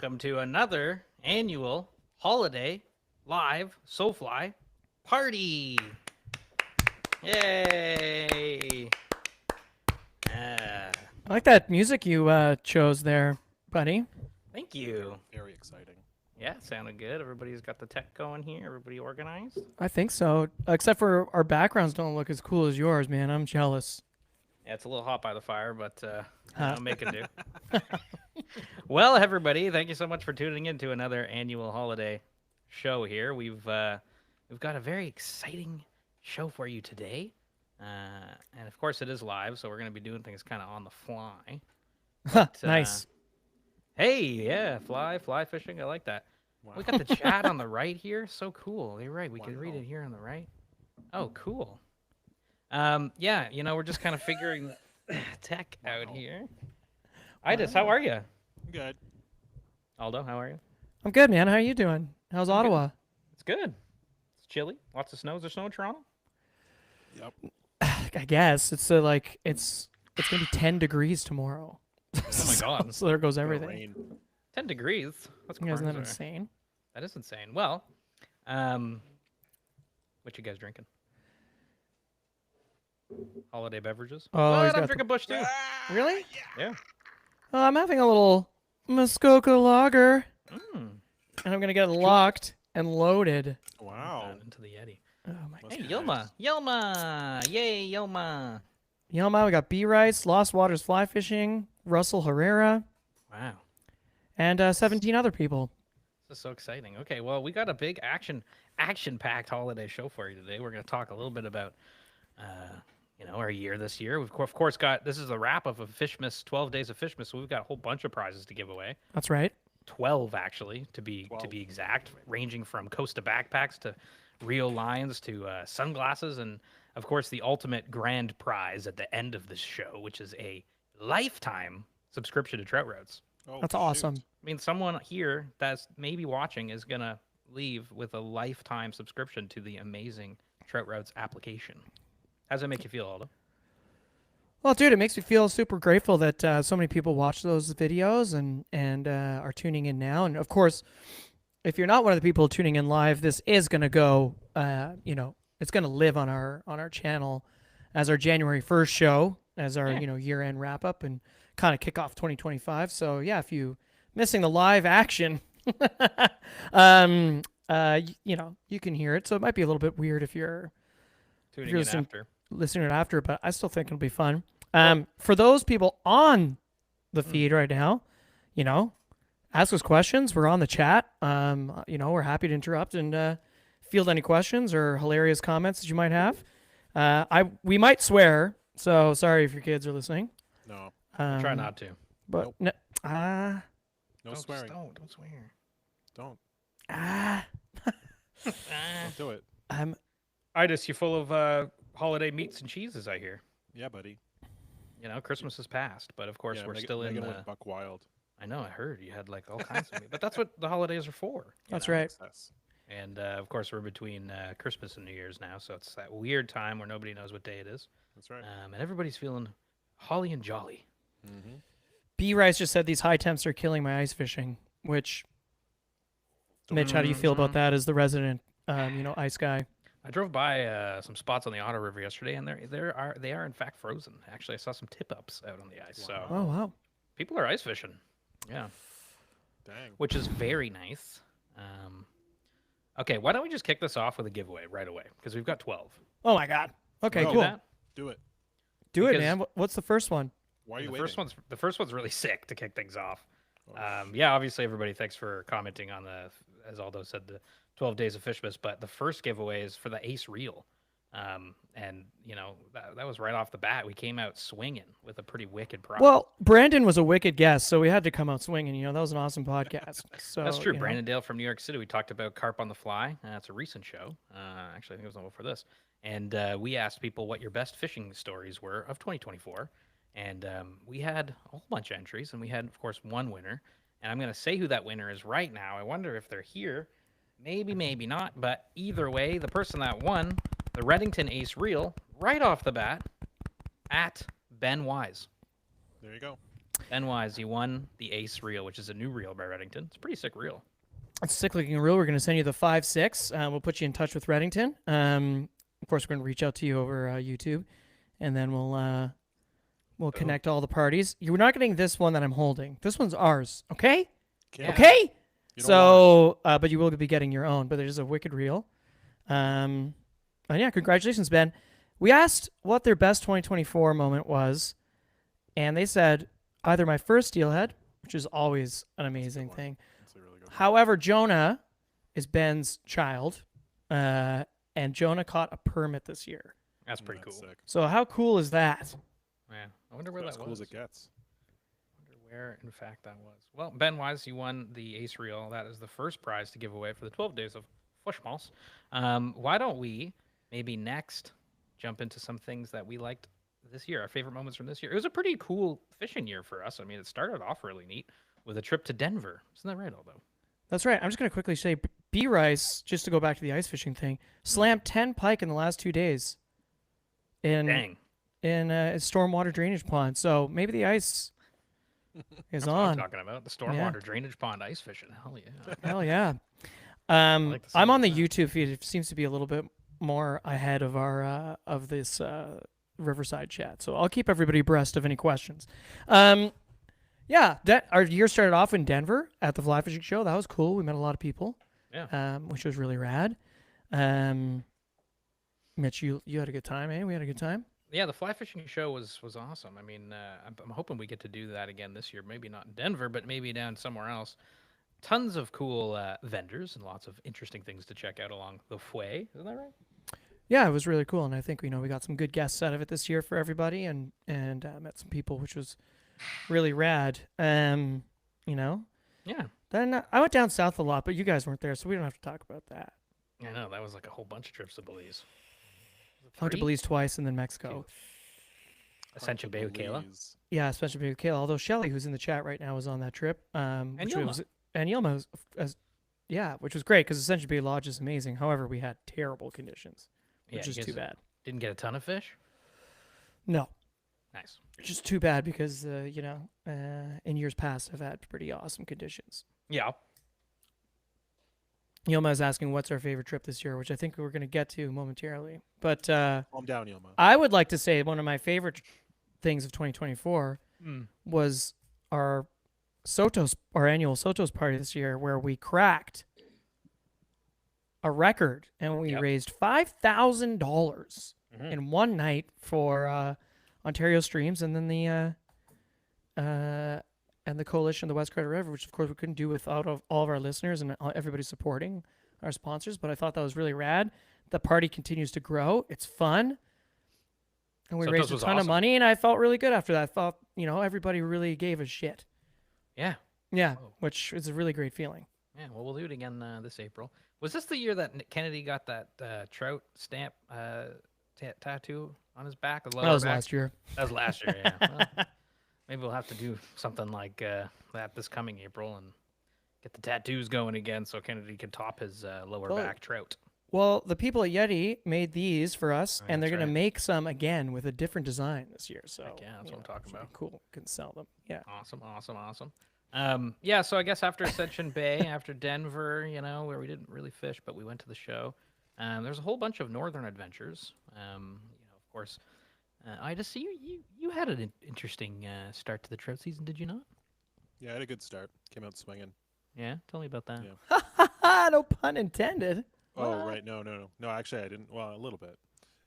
welcome to another annual holiday live SoFly party. Yay! I like that music you chose there, buddy. Thank you. Very exciting. Yeah, it sounded good. Everybody's got the tech going here. Everybody organized. I think so. Except for our backgrounds don't look as cool as yours, man. I'm jealous. Yeah, it's a little hot by the fire, but I'll make it do. Well, everybody, thank you so much for tuning in to another annual holiday show here. We've got a very exciting show for you today. And of course, it is live, so we're going to be doing things kind of on the fly. But, Nice. Hey, yeah, fly fishing. I like that. Wow. We got the chat on the right here. So cool. You're right. We can read Wow. it here on the right. Oh, cool. Yeah, we're just kind of figuring the tech out here. Idis, how are you? Good. Aldo, how are you? I'm good, man. How are you doing? How's I'm good. Ottawa? It's good. It's chilly. Lots of snow. Is there snow in Toronto? Yep. I guess it's it's gonna be 10 degrees tomorrow. Oh my god. So there goes Gonna everything. rain. 10 degrees. That's Isn't that crazy. insane? That is insane. Well, what you guys drinking? Holiday beverages? Oh, What? he's I'm got drinking Bush too. Really? Yeah. I'm having a little Muskoka lager, Mm. and I'm gonna get it locked and loaded. Wow. Down into the Yeti. Oh my Must Hey, be Yilma. nice. Yilma. Yay, Yilma. Yelma, we got B Rice, Lost Waters Fly Fishing, Russell Herrera, Wow. and 17 other people. This is so exciting. Okay, well, we got a big action-packed holiday show for you today. We're going to talk a little bit about, our year this year. We've of course got this is the wrap up of Fishmas, 12 Days of Fishmas. So we've got a whole bunch of prizes to give away. That's right. 12 actually, to be 12. exact, ranging from Costa backpacks to real lions to sunglasses, and of course the ultimate grand prize at the end of this show, which is a lifetime subscription to Trout Routes. Oh, That's shoot. awesome. I mean, someone here that's maybe watching is going to leave with a lifetime subscription to the amazing Trout Routes application. How does that make you feel, Aldo? Well, dude, it makes me feel super grateful that so many people watch those videos and are tuning in now. And of course, if you're not one of the people tuning in live, this is going to go, it's going to live on our channel as our January 1st show, as our Yeah. year-end wrap up and kind of kick off 2025. So yeah, if you missing the live action, you can hear it. So it might be a little bit weird if you're Tuning you're in listening- after. listening to it after, but I still think it'll be fun. For those people on the feed right now, ask us questions. We're on the chat. We're happy to interrupt and field any questions or hilarious comments that you might have. We might swear, so sorry if your kids are listening. No. Try not to. But Nope. no, No swearing. Don't swear. Don't. Ah. Don't do it. Idis, you're full of holiday meats and cheeses, I hear. Yeah, buddy. Christmas has passed, but of course Yeah, we're Megan- still in Megan the... went buck wild. I know, I heard you had like all kinds of meat, but that's what the holidays are for. That's know? right. Excess. And of course, we're between Christmas and New Year's now, so it's that weird time where nobody knows what day it is, That's right. and everybody's feeling holly and jolly. Mm-hmm. B Rice just said these high temps are killing my ice fishing. Which, Mitch, how do you feel about that as the resident, ice guy? I drove by some spots on the Otter River yesterday, and they are in fact frozen. Actually, I saw some tip ups out on the ice, so Oh wow. people are ice fishing. Yeah, Dang. which is very nice. Okay, why don't we just kick this off with a giveaway right away? Because we've got 12. Oh my God. Okay, Oh, cool. That? Do it. Do it, Because- man. What's the first one? Why are you The waiting? first one's really sick to kick things off. Oh, Yeah, obviously everybody, thanks for commenting on as Aldo said, the 12 Days of Fishmas. But the first giveaway is for the Ace Reel, and that was right off the bat. We came out swinging with a pretty wicked prize. Well, Brandon was a wicked guest, so we had to come out swinging. That was an awesome podcast. So that's true. Brandon Dale from New York City. We talked about Carp on the Fly. It's a recent show. Actually, I think it was the one for this. And we asked people what your best fishing stories were of 2024. And we had a whole bunch of entries, and we had, of course, one winner. And I'm going to say who that winner is right now. I wonder if they're here. Maybe, maybe not. But either way, the person that won the Reddington Ace Reel right off the bat at Ben Wise. there you go. Ben Wise, you won the Ace reel, which is a new reel by Reddington. It's a pretty sick reel. It's a sick looking reel. We're going to send you the 5.6. We'll put you in touch with Reddington. Of course, we're going to reach out to you over YouTube, and then we'll connect all the parties. You're not getting this one that I'm holding. This one's ours. Okay. Yeah. Okay. You don't So, but you will be getting your own. But there's a wicked reel. And yeah, congratulations, Ben. We asked what their best 2024 moment was, and they said either my first steelhead, which is always an amazing one. thing. That's a really good one. However, Jonah is Ben's child, and Jonah caught a permit this year. That's pretty cool. Sick. So how cool is that? Yeah, I wonder where As that cool was. as it gets. Wonder where, in fact, that was. Well, Ben Wise, you won the Ace Reel. That is the first prize to give away for the 12 Days of Fishmas. Why don't we maybe next jump into some things that we liked this year, our favorite moments from this year? It was a pretty cool fishing year for us. I mean, it started off really neat with a trip to Denver. Isn't that right, Aldo? That's right. I'm just gonna quickly say, B Rice, just to go back to the ice fishing thing, slammed 10 pike in the last 2 days. Dang. In a stormwater drainage pond. So maybe the ice is That's what I'm on. talking about. The stormwater drainage pond ice fishing. Hell yeah. Hell yeah. like the sound I'm on of the that. YouTube feed. It seems to be a little bit more ahead of our of this Riverside chat. So I'll keep everybody abreast of any questions. Yeah, that our year started off in Denver at the fly fishing show. That was cool. We met a lot of people. Yeah. Which was really rad. Mitch, you had a good time, eh? We had a good time. Yeah, the fly fishing show was awesome. I mean, I'm hoping we get to do that again this year. Maybe not in Denver, but maybe down somewhere else. Tons of cool vendors and lots of interesting things to check out along the way. Isn't that right? Yeah, it was really cool, and I think we got some good guests out of it this year for everybody, and met some people, which was really rad. Yeah. Then I went down south a lot, but you guys weren't there, so we don't have to talk about that. I know that was like a whole bunch of trips to Belize. I went to Three? Belize twice, and then Mexico. Ascension Bay with Kayla. Belize. Yeah, especially with Kayla. Although Shelly, who's in the chat right now, was on that trip. And Yilma. Yilma was, yeah, which was great because Ascension Bay Lodge is amazing. However, we had terrible conditions, which you is guys too bad. Didn't get a ton of fish. No, Nice. just too bad because in years past I've had pretty awesome conditions. Yeah. Yilma is asking what's our favorite trip this year, which I think we're going to get to momentarily. But Calm down, Yilma. I would like to say one of my favorite things of 2024 Mm. was our annual Sotos party this year, where we cracked a record and we Yep. raised $5,000 Mhm. in one night for Ontario Streams, and then the coalition of the West Credit River, which of course we couldn't do without all of our listeners and everybody supporting our sponsors. But I thought that was really rad. The party continues to grow. It's fun. And we Sotos raised a was ton of awesome. money, and I felt really good after that. I thought, everybody really gave a shit. Yeah. Yeah, Whoa. which is a really great feeling. Yeah. Well, we'll do it again this April. Was this the year that Nick Kennedy got that trout stamp tattoo on his back? The That lower was back? last year. That was last year. Yeah. Well, maybe we'll have to do something like that this coming April and get the tattoos going again, so Kennedy can top his lower Well, back trout. Well, the people at Yeti made these for us, Oh, and they're that's going to right. make some again with a different design this year. So Heck yeah, that's what I'm talking should be about. Cool, can sell them. Yeah. Awesome. Yeah, so I guess after Ascension Bay, after Denver, where we didn't really fish, but we went to the show. There's a whole bunch of northern adventures. Of course, I just see you had an interesting start to the trout season, did you not? Yeah, I had a good start. Came out swinging. Yeah, tell me about that. Yeah. No pun intended. Oh, What? right. No. No, actually, I didn't. Well, a little bit.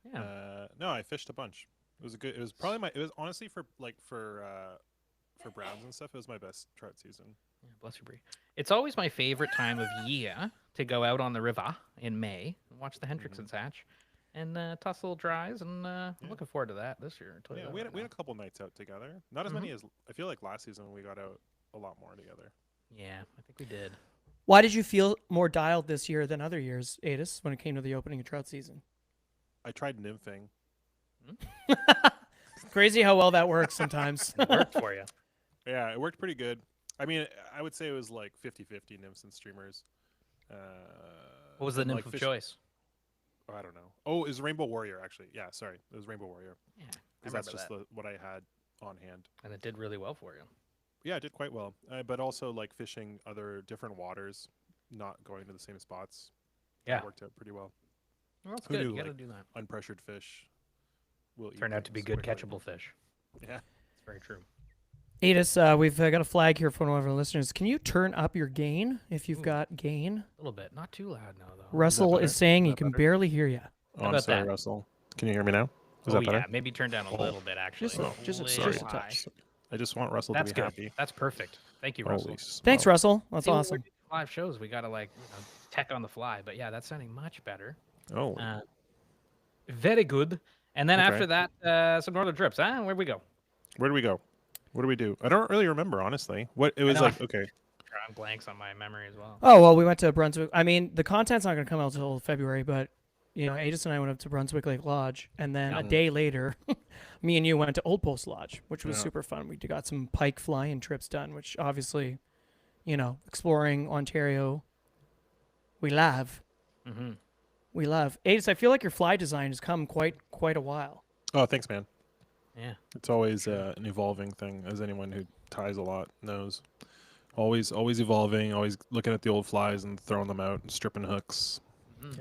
Yeah. No, I fished a bunch. It was a good. It was probably It was honestly for browns and stuff. It was my best trout season. Yeah, bless you, Brie. It's always my favorite time of year to go out on the river in May and watch the Hendricksons hatch and toss little dries, and I'm looking forward to that this year. I'll tell you Yeah, that we right had a now. couple nights out together. Not as many as I feel like last season. We got out a lot more together. Yeah, I think we did. Why did you feel more dialed this year than other years, Adis, when it came to the opening of trout season? I tried nymphing. Crazy how well that works sometimes. It worked for you. Yeah, it worked pretty good. I mean, I would say it was like 50-50 nymphs and streamers. What was the and, nymph like, of choice? Oh, I don't know. Oh, it was Rainbow Warrior, actually. Yeah, sorry. It was Rainbow Warrior. Yeah, I Because that's remember just that. what I had on hand. And it did really well for you. Yeah, it did quite well. But also like fishing other different waters, not going to the same spots. Yeah. That worked out pretty well. Well, that's Who good. knew You got to like do that. unpressured fish will eat Turned out to be things good quickly. catchable fish. Yeah. It's very true. Adis, we've got a flag here for one of our listeners. Can you turn up your gain if you've Ooh. got gain? A little bit. Not too loud now, though. Russell better? is saying Is he that can better? barely hear you. Oh, I'm about sorry, that? Russell. Can you hear me now? Is Oh, that better? yeah. Maybe turn down a little bit, actually. Just a Sorry. touch. I just want Russell That's to be good. happy. That's perfect. Thank you, Holy Russell. Thanks, smokes. Russell. That's See, when we're awesome. doing live shows, we got to like tech on the fly. But yeah, that's sounding much better. Oh, Very good. And then Okay. after that, some northern trips. Where'd we go? where do we go? What do we do? I don't really remember, honestly. What it was know. like? Okay. Drawing blanks on my memory as well. Oh, well, we went to Brunswick. I mean, the content's not going to come out until February, but, Adis and I went up to Brunswick Lake Lodge, and then a day later, me and you went to Old Post Lodge, which was Yeah. super fun. We got some pike flying trips done, which obviously, exploring Ontario, we love. Mm-hmm. We love. Adis, I feel like your fly design has come quite a while. Oh, thanks, man. Yeah. It's always an evolving thing, as anyone who ties a lot knows. Always evolving. Always looking at the old flies and throwing them out and stripping hooks.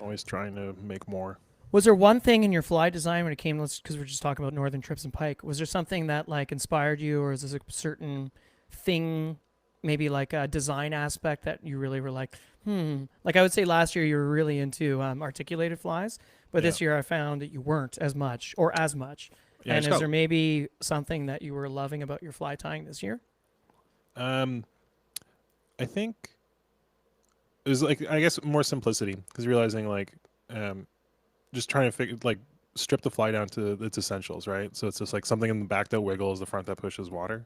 Always trying to make more. Was there one thing in your fly design when it came, because we're just talking about northern trips and pike, was there something that like inspired you, or is this a certain thing, maybe like a design aspect that you really were like, like I would say last year you were really into articulated flies, but this year I found that you weren't as much. Yeah, And is there maybe something that you were loving about your fly tying this year? I think it was like, I guess, more simplicity, because realizing like just trying to figure, like, strip the fly down to its essentials, right? So it's just like something in the back that wiggles, the front that pushes water.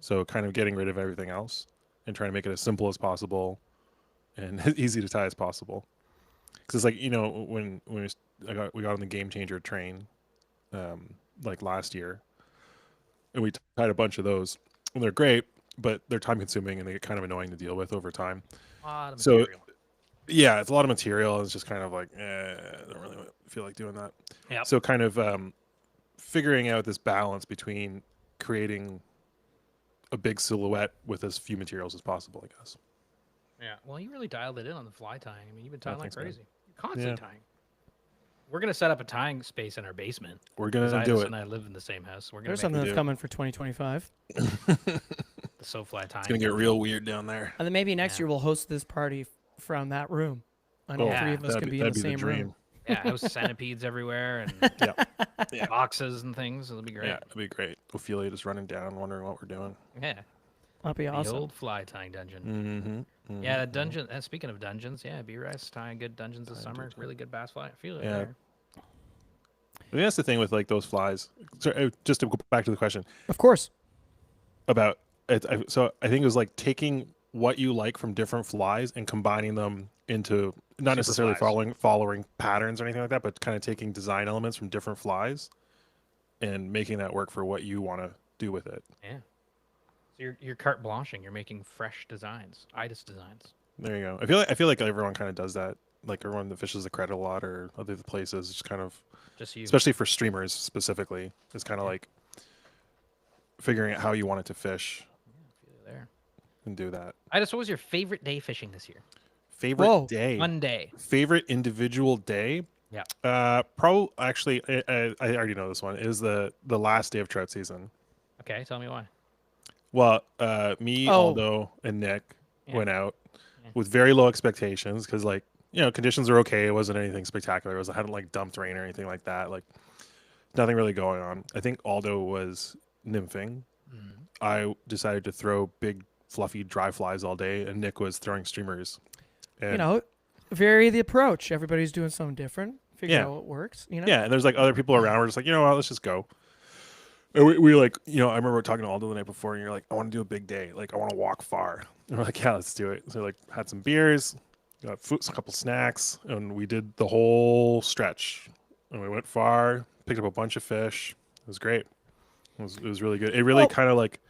So kind of getting rid of everything else and trying to make it as simple as possible and as easy to tie as possible. Because it's like, when we got on the Game Changer train like last year, and we tied a bunch of those, and they're great, but they're time consuming and they get kind of annoying to deal with over time. A lot of So material. yeah, it's a lot of material, and it's just kind of like, I don't really feel like doing that. Yep. So kind of figuring out this balance between creating a big silhouette with as few materials as possible, I guess. Yeah. Well, you really dialed it in on the fly tying. I mean, you've been tying like thanks, man. crazy. You're constantly Yeah. tying. We're gonna set up a tying space in our basement. We're 'Cause gonna do Idis it. and I live in the same house. We're gonna There's make something we that's do. coming for 2025. the SoFly tying. It's gonna get real weird down there. And then maybe next Yeah. year we'll host this party from that room. And all Oh, three of us that'd can be- be in that'd the be same the room. dream. Yeah, house centipedes everywhere and Yeah. boxes and things. It'll be great. Yeah, it'd be great. Ophelia just running down, wondering what we're doing. Yeah. That'd be The awesome. old fly tying dungeon. Mm-hmm. Yeah, that dungeon. And speaking of dungeons, yeah, B-Rice tying good dungeons this summer. Really good bass fly. I feel it Yeah. there. I mean, that's the thing with like those flies. So just to go back to the question Of course. about it, so I think it was like taking what you like from different flies and combining them into not Super necessarily flies. following patterns or anything like that, but kind of taking design elements from different flies and making that work for what you want to do with it. Yeah. So you're carte blanching. You're making fresh designs, Idis designs. There you go. I feel like everyone kind of does that. Like everyone that fishes the credit a lot or other places, just kind of, Just you. especially for streamers specifically, is kind of like figuring out how you want it to fish Feel it there. and do that. Idis, what was your favorite day fishing this year? Favorite Whoa. day. One day. Favorite individual day. Yeah. Actually, I already know this one is the last day of trout season. Okay, tell me why. Well, me, Oh. Aldo, and Nick Yeah. went out Yeah. with very low expectations because, like, conditions were okay. It wasn't anything spectacular. It hadn't like dumped rain or anything like that. Like, nothing really going on. I think Aldo was nymphing. Mm-hmm. I decided to throw big, fluffy, dry flies all day, and Nick was throwing streamers. And Vary the approach. Everybody's doing something different. Figure Yeah. out what works. yeah, and there's like other people around. We're just like, you know what, let's just go. And we like, I remember talking to Aldo the night before, and you're like, I want to do a big day. Like, I want to walk far. And we're like, yeah, let's do it. So like, had some beers, got food, a couple snacks, and we did the whole stretch. And we went far, picked up a bunch of fish. It was great. It was really good. It really kind of like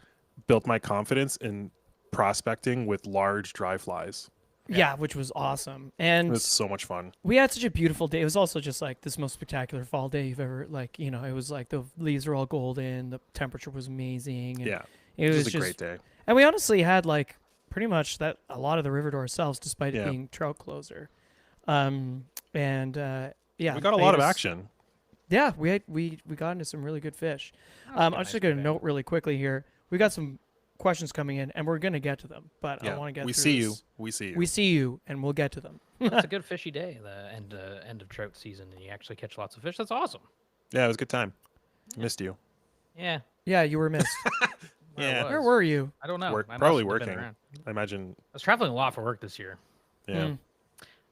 built my confidence in prospecting with large dry flies. Yeah, which was awesome. It And was so much fun. we had such a beautiful day. It was also just like this most spectacular fall day you've ever, like, it was like the leaves were all golden. The temperature was amazing. And Yeah, It was a just great day. And we honestly had like pretty much that a lot of the river to ourselves, despite it Yeah. being trout closer. And yeah, We got a lot of Avis- action. Yeah, we got into some really good fish. That's I'm got just nice going to today. note really quickly here. We got some questions coming in, and we're going to get to them. But I Yeah. want to get We through see this. you. We see you. We see you, and we'll get to them. It's a good fishy day, the end of trout season, and you actually catch lots of fish. That's awesome. Yeah, it was a good time. Missed you. Yeah. Yeah, you were missed. Yeah. Where were you? I don't know. Work- I must probably have been working. around. I imagine. I was traveling a lot for work this year. Yeah.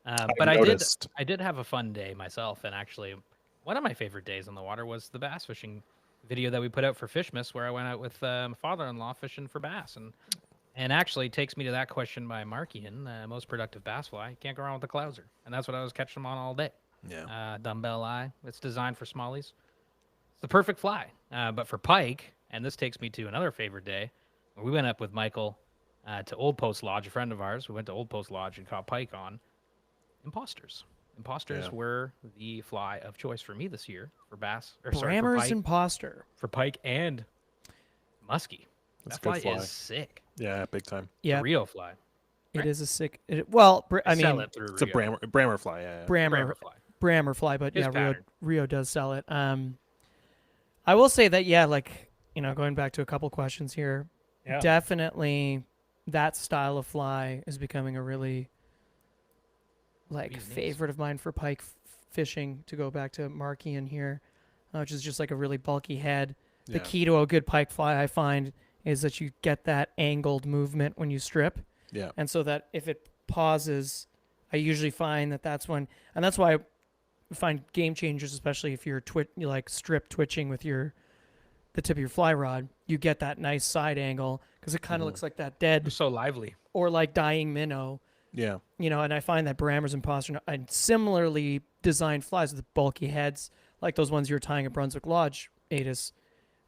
But noticed. I did have a fun day myself, and actually, one of my favorite days on the water was the bass fishing video that we put out for Fishmas, where I went out with my father-in-law fishing for bass, and actually takes me to that question by Markian, most productive bass fly. You can't go wrong with the clouser, and that's what I was catching them on all day. Yeah. Dumbbell eye. It's designed for smallies. It's the perfect fly. But for pike, and this takes me to another favorite day, where we went up with Michael to Old Post Lodge, a friend of ours. We went to Old Post Lodge and caught pike on imposters. Imposters Yeah. were the fly of choice for me this year for bass. Or sorry, for Brammer's pike, imposter. for pike and muskie. That's That a good fly fly. is sick. Yeah, big time. Yeah, Rio fly. it is a sick. Well, I They sell mean, it through It's a Rio. Brammer fly. Yeah. Yeah. Brammer fly. Brammer fly, but His yeah, pattern. Rio does sell it. I will say that like going back to a couple questions here, Yeah. definitely that style of fly is becoming a really like Bee's knees. favorite of mine for pike fishing. To go back to Markian here, which is just like a really bulky head. The Yeah. key to a good pike fly, I find, is that you get that angled movement when you strip. Yeah. And so that if it pauses, I usually find that that's when, and that's why I find game changers, especially if you're you like strip twitching with the tip of your fly rod, you get that nice side angle because it kind of looks like that They're dead so lively. or like dying minnow, Yeah. and I find that Brammer's imposter and similarly designed flies with bulky heads, like those ones you're tying at Brunswick Lodge, Adis,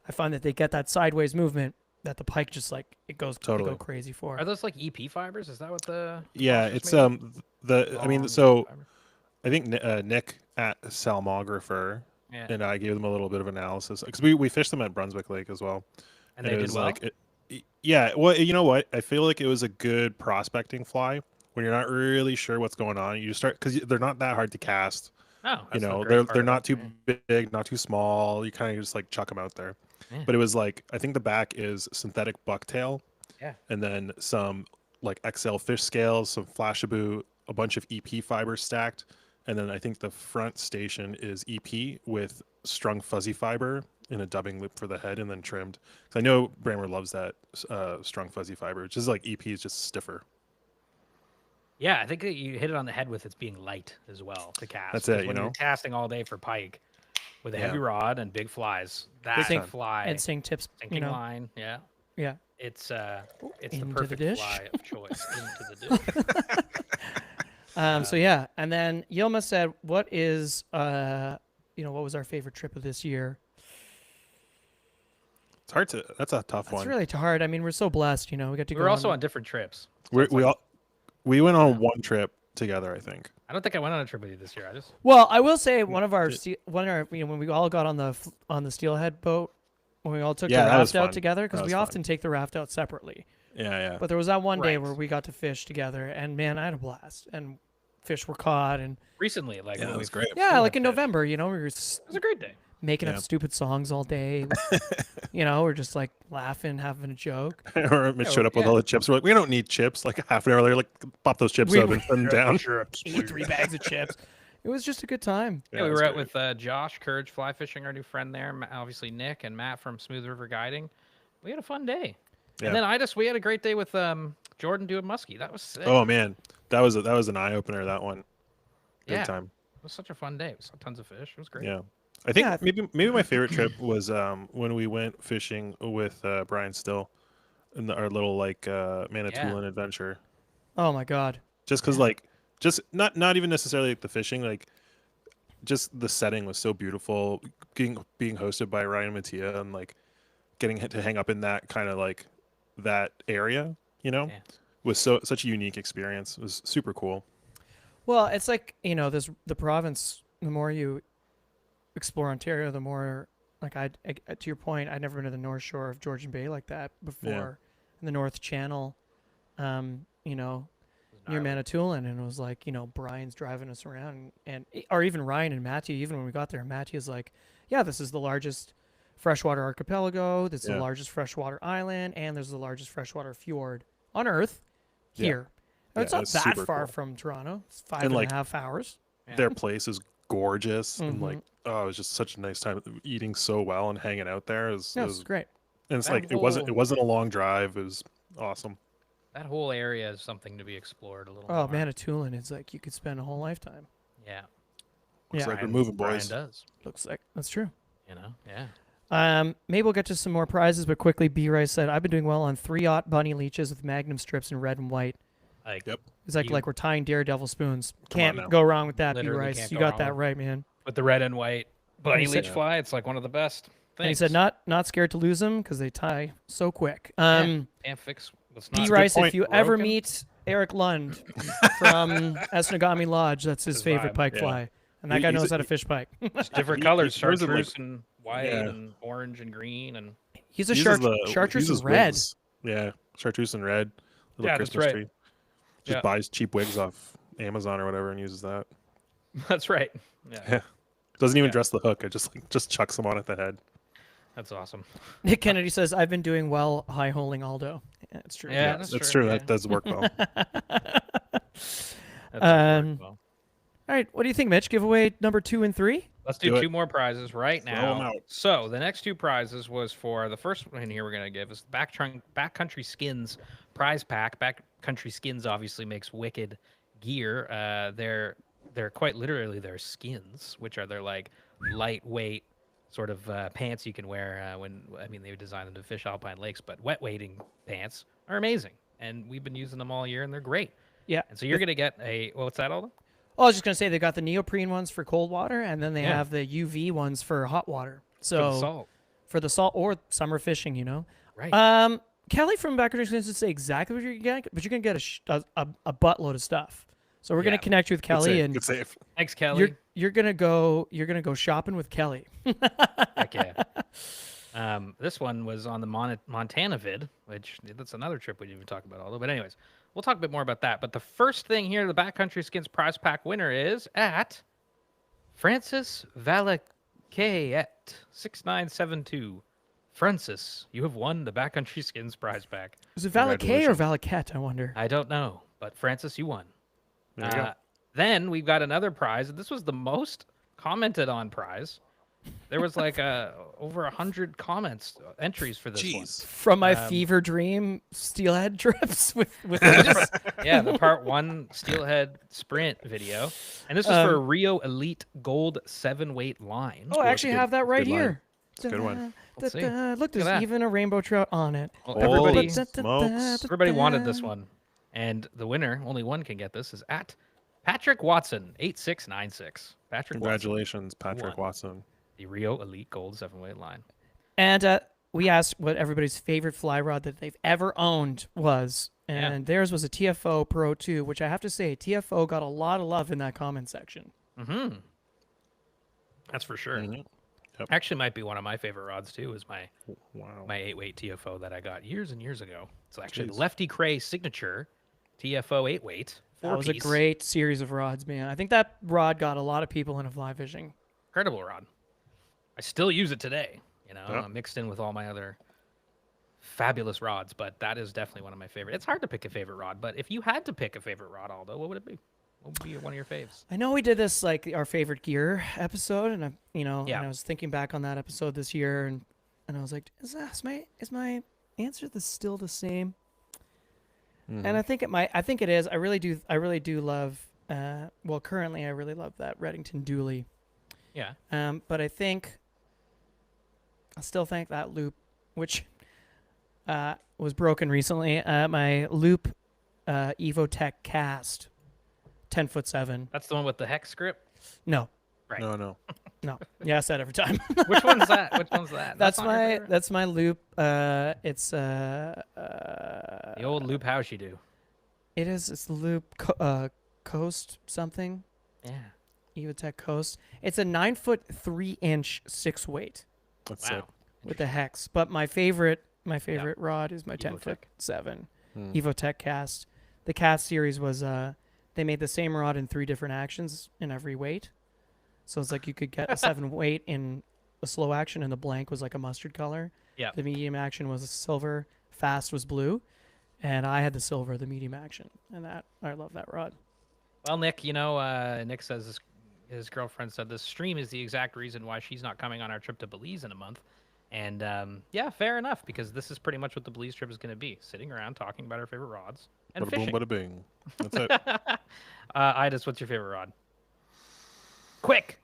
I find that they get that sideways movement that the pike just like they Totally. go crazy for. Are those like EP fibers? Is that what the Yeah. imposters It's made? I mean, Long so fiber? I think Nick at Salmographer Yeah. and I gave them a little bit of analysis because we fished them at Brunswick Lake as well. And they it did was well. like, yeah. Well, you know what? I feel like it was a good prospecting fly when you're not really sure what's going on. You just start because they're not that hard to cast. Oh, You that's the know, great part they're of not it, too yeah. big, not too small. You kind of just like chuck them out there. Yeah. But it was like I think the back is synthetic bucktail. Yeah. And then some like XL fish scales, some Flashaboo, a bunch of EP fibers stacked, and then I think the front station is EP with strung fuzzy fiber in a dubbing loop for the head and then trimmed. 'Cause I know Brammer loves that strung fuzzy fiber, which is like EP is just stiffer. Yeah, I think that you hit it on the head with it's being light as well to cast. That's 'Cause it, when you you're know? casting all day for pike with a Yeah. heavy rod and big flies, that Sink- fly and sink tips, sinking line, yeah, yeah. it's the into the perfect dish. fly of choice into the dish. So yeah, and then Yilma said, "What is what was our favorite trip of this year?" It's hard to. That's a tough It's one. really hard. I mean, we're so blessed, we got to We go. were also on different trips. So We it's we like- all we went on one trip together, I think. I don't think I went on a trip with you this year. I just Well, I will say one of our when we all got on the steelhead boat, when we all took Yeah, the that was raft out fun. together, That because we was fun. often take the raft out separately. Yeah, yeah. But there was that one day Right. where we got to fish together, and man, I had a blast, and fish were caught, and recently, like Yeah, when that we was great. yeah, like in fish. November, we were It was a great day. making Yeah. up stupid songs all day. We're just like laughing, having a joke. or Mitch showed up with yeah. all the chips. We're like, we don't need chips. Like half an hour later, like pop those chips We- up and put them down. Ate 3 bags of chips. It was just a good time. Yeah, we it was were out great. with Josh Courage fly fishing, our new friend there. Obviously Nick and Matt from Smooth River Guiding. We had a fun day. Yeah. And then we had a great day with Jordan doing muskie. That was sick. Oh man, that was an eye opener. That one, big yeah, time. it was such a fun day. We saw tons of fish. It was great. Yeah, I think Yeah. maybe my favorite trip was when we went fishing with Brian Still in our little like Manitoulin adventure. Oh my god. Just because like just not even necessarily like the fishing, like just the setting was so beautiful. Being hosted by Ryan Mattia and like getting to hang up in that kind of like that area, Yeah. was such a unique experience. It was super cool. Well, it's like, the province, the more you explore Ontario, the more, like, to your point, I'd never been to the North Shore of Georgian Bay like that before. in the North Channel, you know, near Gnarly. Manitoulin, and it was like, Brian's driving us around, or even Ryan and Matthew. Even when we got there, Matthew's like, "Yeah, this is the largest freshwater archipelago. This is the Yeah. largest freshwater island, and there's the largest freshwater fjord on Earth Yeah. here." And it's Yeah, not it's that super far cool. from Toronto. It's five And, and like, a half hours. Yeah. Their place is gorgeous, and like, Mhm. oh, it was just such a nice time eating so well and hanging out there. Yeah, it's great. And it's That like it wasn't whole- a long drive. It was awesome. That whole area is something to be explored a little Oh, more. Manitoulin is like you could spend a whole lifetime. Yeah. Looks Yeah. like we're moving, Brian boys. does. Looks like that's true. Yeah. Maybe we'll get to some more prizes, but quickly, B. Rice said, "I've been doing well on 3/0 bunny leeches with magnum strips in red and white." Like Yep. It's like You- like we're tying daredevil spoons. Come on Can't now. go wrong with that, B. Literally Rice. can't You go got wrong that with- right, man. with the red and white bunny he said- leech fly, it's like one of the best. And he said, things. not scared to lose them because they tie so quick. Can't fix what's B. not Rice, if point. you ever broken. meet Eric Lund from Esnagami Lodge, that's his His favorite vibe. pike Yeah. fly. And that He- guy he's knows a- how to fish pike. It's different He- colors, he wears it, like- chartreuse and white Yeah. and orange and green and He's a Uses chartreuse uses and red. wigs. Yeah, chartreuse and red. Little Yeah, that's Christmas right. tree. Just Yeah. buys cheap wigs off Amazon or whatever and uses that. that's right. Yeah, Doesn't even Yeah. dress the hook. It just chucks them on at the head. that's awesome. Nick Kennedy says, "I've been doing well high holing Aldo." Yeah, it's true. Yeah, that's that's true. true, That yeah. does work well. That's All right. What do you think, Mitch? Giveaway number 2 and 3? Let's do Do it. 2 more prizes right Throw 'em now. out. So the next 2 prizes was for the first one here we're gonna give is the Backcountry Skins prize pack. Backcountry Skins obviously makes wicked gear. They're quite literally their skins, which are their like lightweight sort of pants you can wear they design them to fish alpine lakes, but wet wading pants are amazing, and we've been using them all year, and they're great. Yeah. And so you're gonna get what's that, Alden? Oh, I was just going to say they got the neoprene ones for cold water, and then they Yeah. have the UV ones for hot water. For So the salt, for the salt or summer fishing, right? Kelly from Backcountry Skins didn't say exactly what you're going to get, but you're going to get a buttload of stuff. So we're going Yeah. to connect you with Kelly, and Good save. Thanks, Kelly. you're going to go shopping with Kelly. Heck yeah. This one was on the Montana vid, which that's another trip we didn't even talk about, although. But anyways, we'll talk a bit more about that. But the first thing here, the Backcountry Skins prize pack winner is at Francis Valaquet at 6972. Francis, you have won the Backcountry Skins prize pack. Is it Valaquet or Congratulations. Valaquette, I wonder? I don't know, but Francis, you won. There you go. Then we've got another prize. This was the most commented on prize. There was like over 100 entries for this one. Jeez. From my fever dream steelhead trips with Yeah, the part 1 steelhead sprint video, and this is for a Rio Elite Gold 7-weight line. Oh, I that's actually good- have that right good line. here. It's a good one. Let's see. Look, there's that. even a rainbow trout on it. Well, Holy everybody, smokes. everybody wanted this one, and the winner, only one can get this, is at Patrick Watson 8696. Patrick Congratulations, Patrick Won. Watson. Watson, the Rio Elite Gold 7-weight line. And we asked what everybody's favorite fly rod that they've ever owned was, and theirs was a TFO Pro 2, which I have to say, TFO got a lot of love in that comment section. Mm-hmm. That's for sure. Mhm. Actually, might be one of my favorite rods too. Is my Wow. 8-weight TFO that I got years and years ago. It's actually the Jeez. Lefty Cray signature TFO 8-weight. That was a great series of rods, man. I think that rod got a lot of people into fly fishing. incredible rod. I still use it today. Yeah. Mixed in with all my other fabulous rods, but that is definitely one of my favorite. It's hard to pick a favorite rod, but if you had to pick a favorite rod, Aldo, what would it be? What would be one of your faves? I know we did this like our favorite gear episode, and Yeah. and I was thinking back on that episode this year, and I was like, is my answer still the same? Mhm. And I think it might. I think it is. I really do love. Well, currently I really love that Reddington Dooley. Yeah. But I still think that loop, which was broken recently. My loop Evotech cast, 10'7". That's the one with the hex script? No, Right. No. yeah, I said every time. Which one's that? Which one's that? That's not your my favorite? that's my loop. It's The old loop house you do. It is. It's the loop Coast something. Yeah. Evotech Coast. It's a 9 foot 3 inch 6 weight That's Wow. sick. with a hex. But my favorite My favorite rod is my Evotech. 10'7" Hmm. Evotech cast. The cast series was they made the same rod in 3 different actions in every weight. So it's like you could get a 7 weight in a slow action, and the blank was like a mustard color. Yeah. The medium action was silver, fast was blue, and I had the silver, the medium action, and that I love that rod. Well, Nick, Nick says his girlfriend said this stream is the exact reason why she's not coming on our trip to Belize in a month. And yeah, fair enough, because this is pretty much what the Belize trip is going to be: sitting around talking about our favorite rods and Bada boom, fishing. bada bing. That's it. Idis, what's your favorite rod? Quick,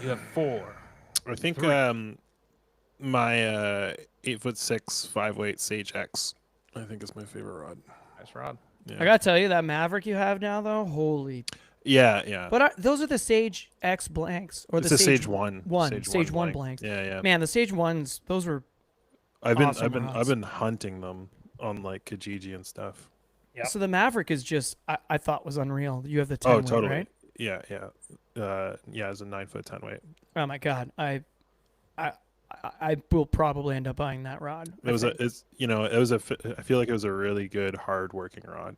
you have 4. I think 3. my 8'6" 5-weight Sage X, I think is my favorite rod. Nice rod. Yeah. I gotta tell you, that Maverick you have now, though, holy. Yeah. But those are the Sage X blanks, or It's the a Sage 1. Sage 1 blank. Yeah. Man, the Sage 1s, those were I've awesome been rods. hunting them on like Kijiji and stuff. Yep. So the Maverick is just I thought was unreal. You have the 10 weight, totally. right? Yeah. It's a 9' 10" weight. Oh my god, I will probably end up buying that rod. I feel like it was a really good hard working rod,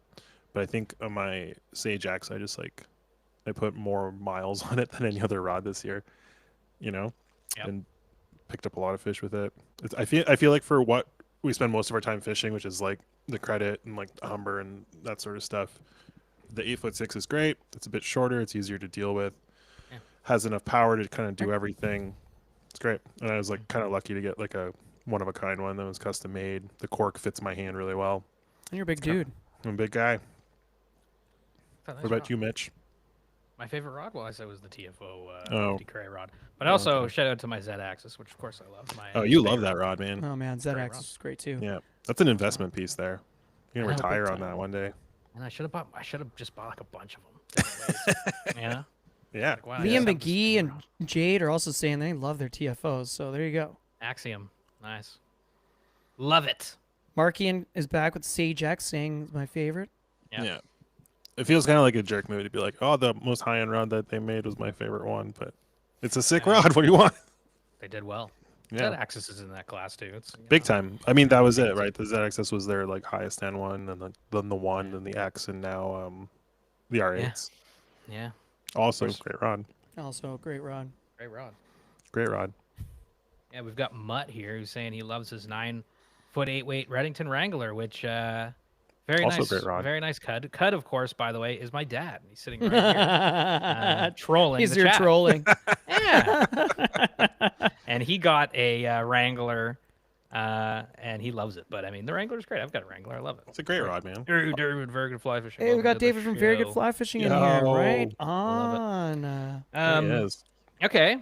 but I think on my Sage X I put more miles on it than any other rod this year, Yep. and picked up a lot of fish with it. I feel like for what we spend most of our time fishing, which is like the credit and like the Humber and that sort of stuff, the 8'6" is great. It's a bit shorter. It's easier to deal with. Yeah. Has enough power to kind of do everything. It's great. And I was like kind of lucky to get like a one of a kind one that was custom made. The cork fits my hand really well. And you're a big dude. I'm a big guy. Nice What about rod. you, Mitch? My favorite rod? Well, I said it was the TFO Oh. Decray rod. But also, okay. shout out to my Z-Axis, which of course I love. Oh, you love that rod, man. Oh man, Great ZX rod. is great too. Yeah, that's an investment piece there. You're gonna I know, retire big on time. that one day. And I should have just bought like a bunch of them. Yeah. Yeah. Like, wow, Liam I just have this McGee and rod. Jade are also saying they love their TFOs. So there you go. Axiom. Nice. Love it. Markian is back with Sage X, saying it's my favorite. Yeah. It feels kind of like a jerk move to be like, oh, the most high end rod that they made was my favorite one, but it's a sick rod. What do you want? They did well. Yeah. Z-Axis is in that class too. It's Big time. I mean, that was it, right? The ZXS was their like highest end one, and then the one, then the X, and now the R8s. Yeah. Also, course. great rod. Also a great rod. Great rod. Great rod. Yeah, we've got Mutt here who's saying he loves his 9-foot 8-weight Reddington Wrangler, which very Also nice, great rod. very nice Cud. Cud, of course, by the way, is my dad. He's sitting right here, trolling. He's the here chat. trolling. Yeah. And he got a Wrangler, and he loves it. But I mean, the Wrangler's great. I've got a Wrangler. I love it. It's a great rod, man. David, very good fly fishing. Hey, we Welcome got to the David from Very Good show. Fly Fishing in Yo. here. Right I love on. There he is. Okay.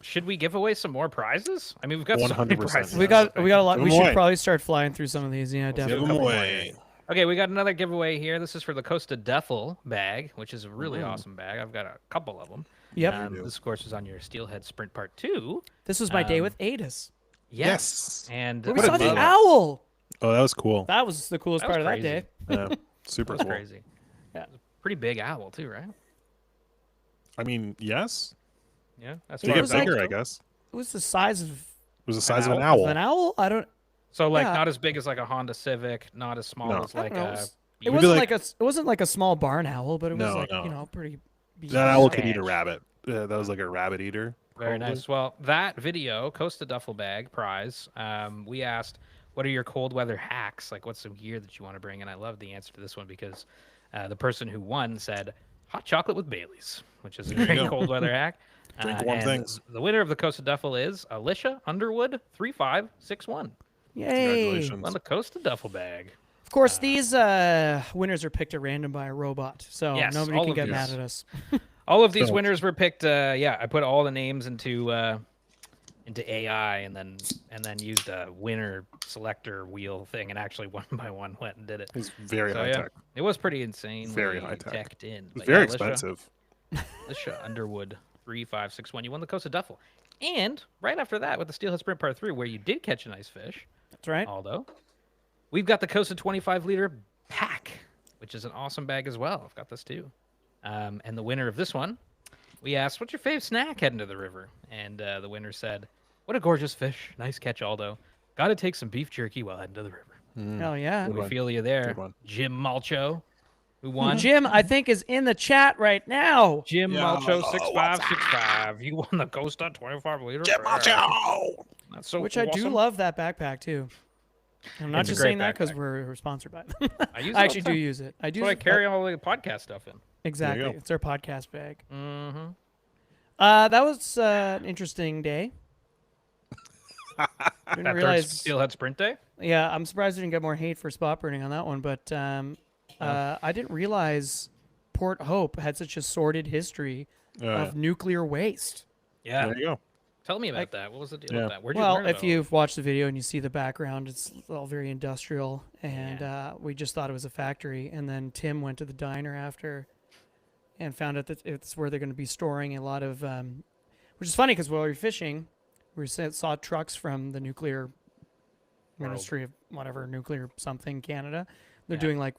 Should we give away some more prizes? I mean, we've got so many 100%. prizes. We got a lot. Give We 'em should away. probably start flying through some of these. Yeah, Give definitely. them away. Okay, we got another giveaway here. This is for the Costa Duffel bag, which is a really Mm. awesome bag. I've got a couple of them. Yep. This, of course, is on your Steelhead Sprint Part 2. This was my day um, with Adis. Yes. And We What a saw the deal. owl. Oh, that was cool. That was the coolest That was part of that crazy. day. Yeah, super That's cool. crazy. Yeah. Pretty big owl, too, right? I mean, yes. Yeah. That's They It far get was as like- bigger, goes. I guess. It was the size of It was the size of an owl? owl. an owl. I don't. So, like, Yeah. not as big as like a Honda Civic, not as small No. as I like don't know. a. It Maybe wasn't like- like it wasn't like a small barn owl, but it was No, like no. pretty. That owl could eat a Substantial. rabbit. Yeah, that was like a rabbit eater. Very probably. nice. Well, that video, Costa Duffel Bag prize, we asked, what are your cold weather hacks? Like, what's some gear that you want to bring? And I love the answer to this one because the person who won said hot chocolate with Baileys, which is a There you great go. cold weather hack. Drink warm and things. The winner of the Costa Duffel is Alicia Underwood 3561. Yay! Congratulations. On the Costa Duffel Bag. Of course, these winners are picked at random by a robot, so Yes, nobody all can of get these. mad at us. All of these So- winners were picked. I put all the names into AI and then used a winner selector wheel thing and actually one by one went and did it. It's very So, high yeah, tech. it was pretty insane. Very high tech. Teched in. It's But very yeah, Alicia- expensive. Alicia Underwood 3561. You won the Costa Duffel. And right after that, with the Steelhead Sprint Part 3, where you did catch a nice fish, That's right. Aldo, we've got the Costa 25-liter pack, which is an awesome bag as well. I've got this too. And the winner of this one, we asked, what's your fave snack heading to the river? And the winner said, what a gorgeous fish. Nice catch, Aldo. Got to take some beef jerky while heading to the river. Hell yeah. Good We one. feel you there. Good one. Jim Malcho, who won. Jim, I think, is in the chat right now. Jim Yo, Malcho what's 6565. You won the Costa 25-liter. Jim Macho! That's so Which I do awesome. love that backpack too. I'm not It's a just great saying that because backpack. we're sponsored by them. I use it I all actually the do time. use it. I do. That's what I carry all the podcast stuff in. Exactly. go. It's our podcast bag. Mm-hmm. That was an interesting day. Didn't That realize. third Steelhead Sprint Day? Yeah, I'm surprised we didn't get more hate for spot burning on that one, but I didn't realize Port Hope had such a sordid history of nuclear waste. Yeah. There you go. Tell me about that. What was the deal Yeah. with that? Where'd you Well, learn if about you've watched the video and you see the background, it's all very industrial, and we just thought it was a factory. And then Tim went to the diner after and found out that it's where they're going to be storing a lot of, which is funny because while we were fishing, we saw trucks from the nuclear Ministry of whatever, nuclear something, Canada. They're doing like,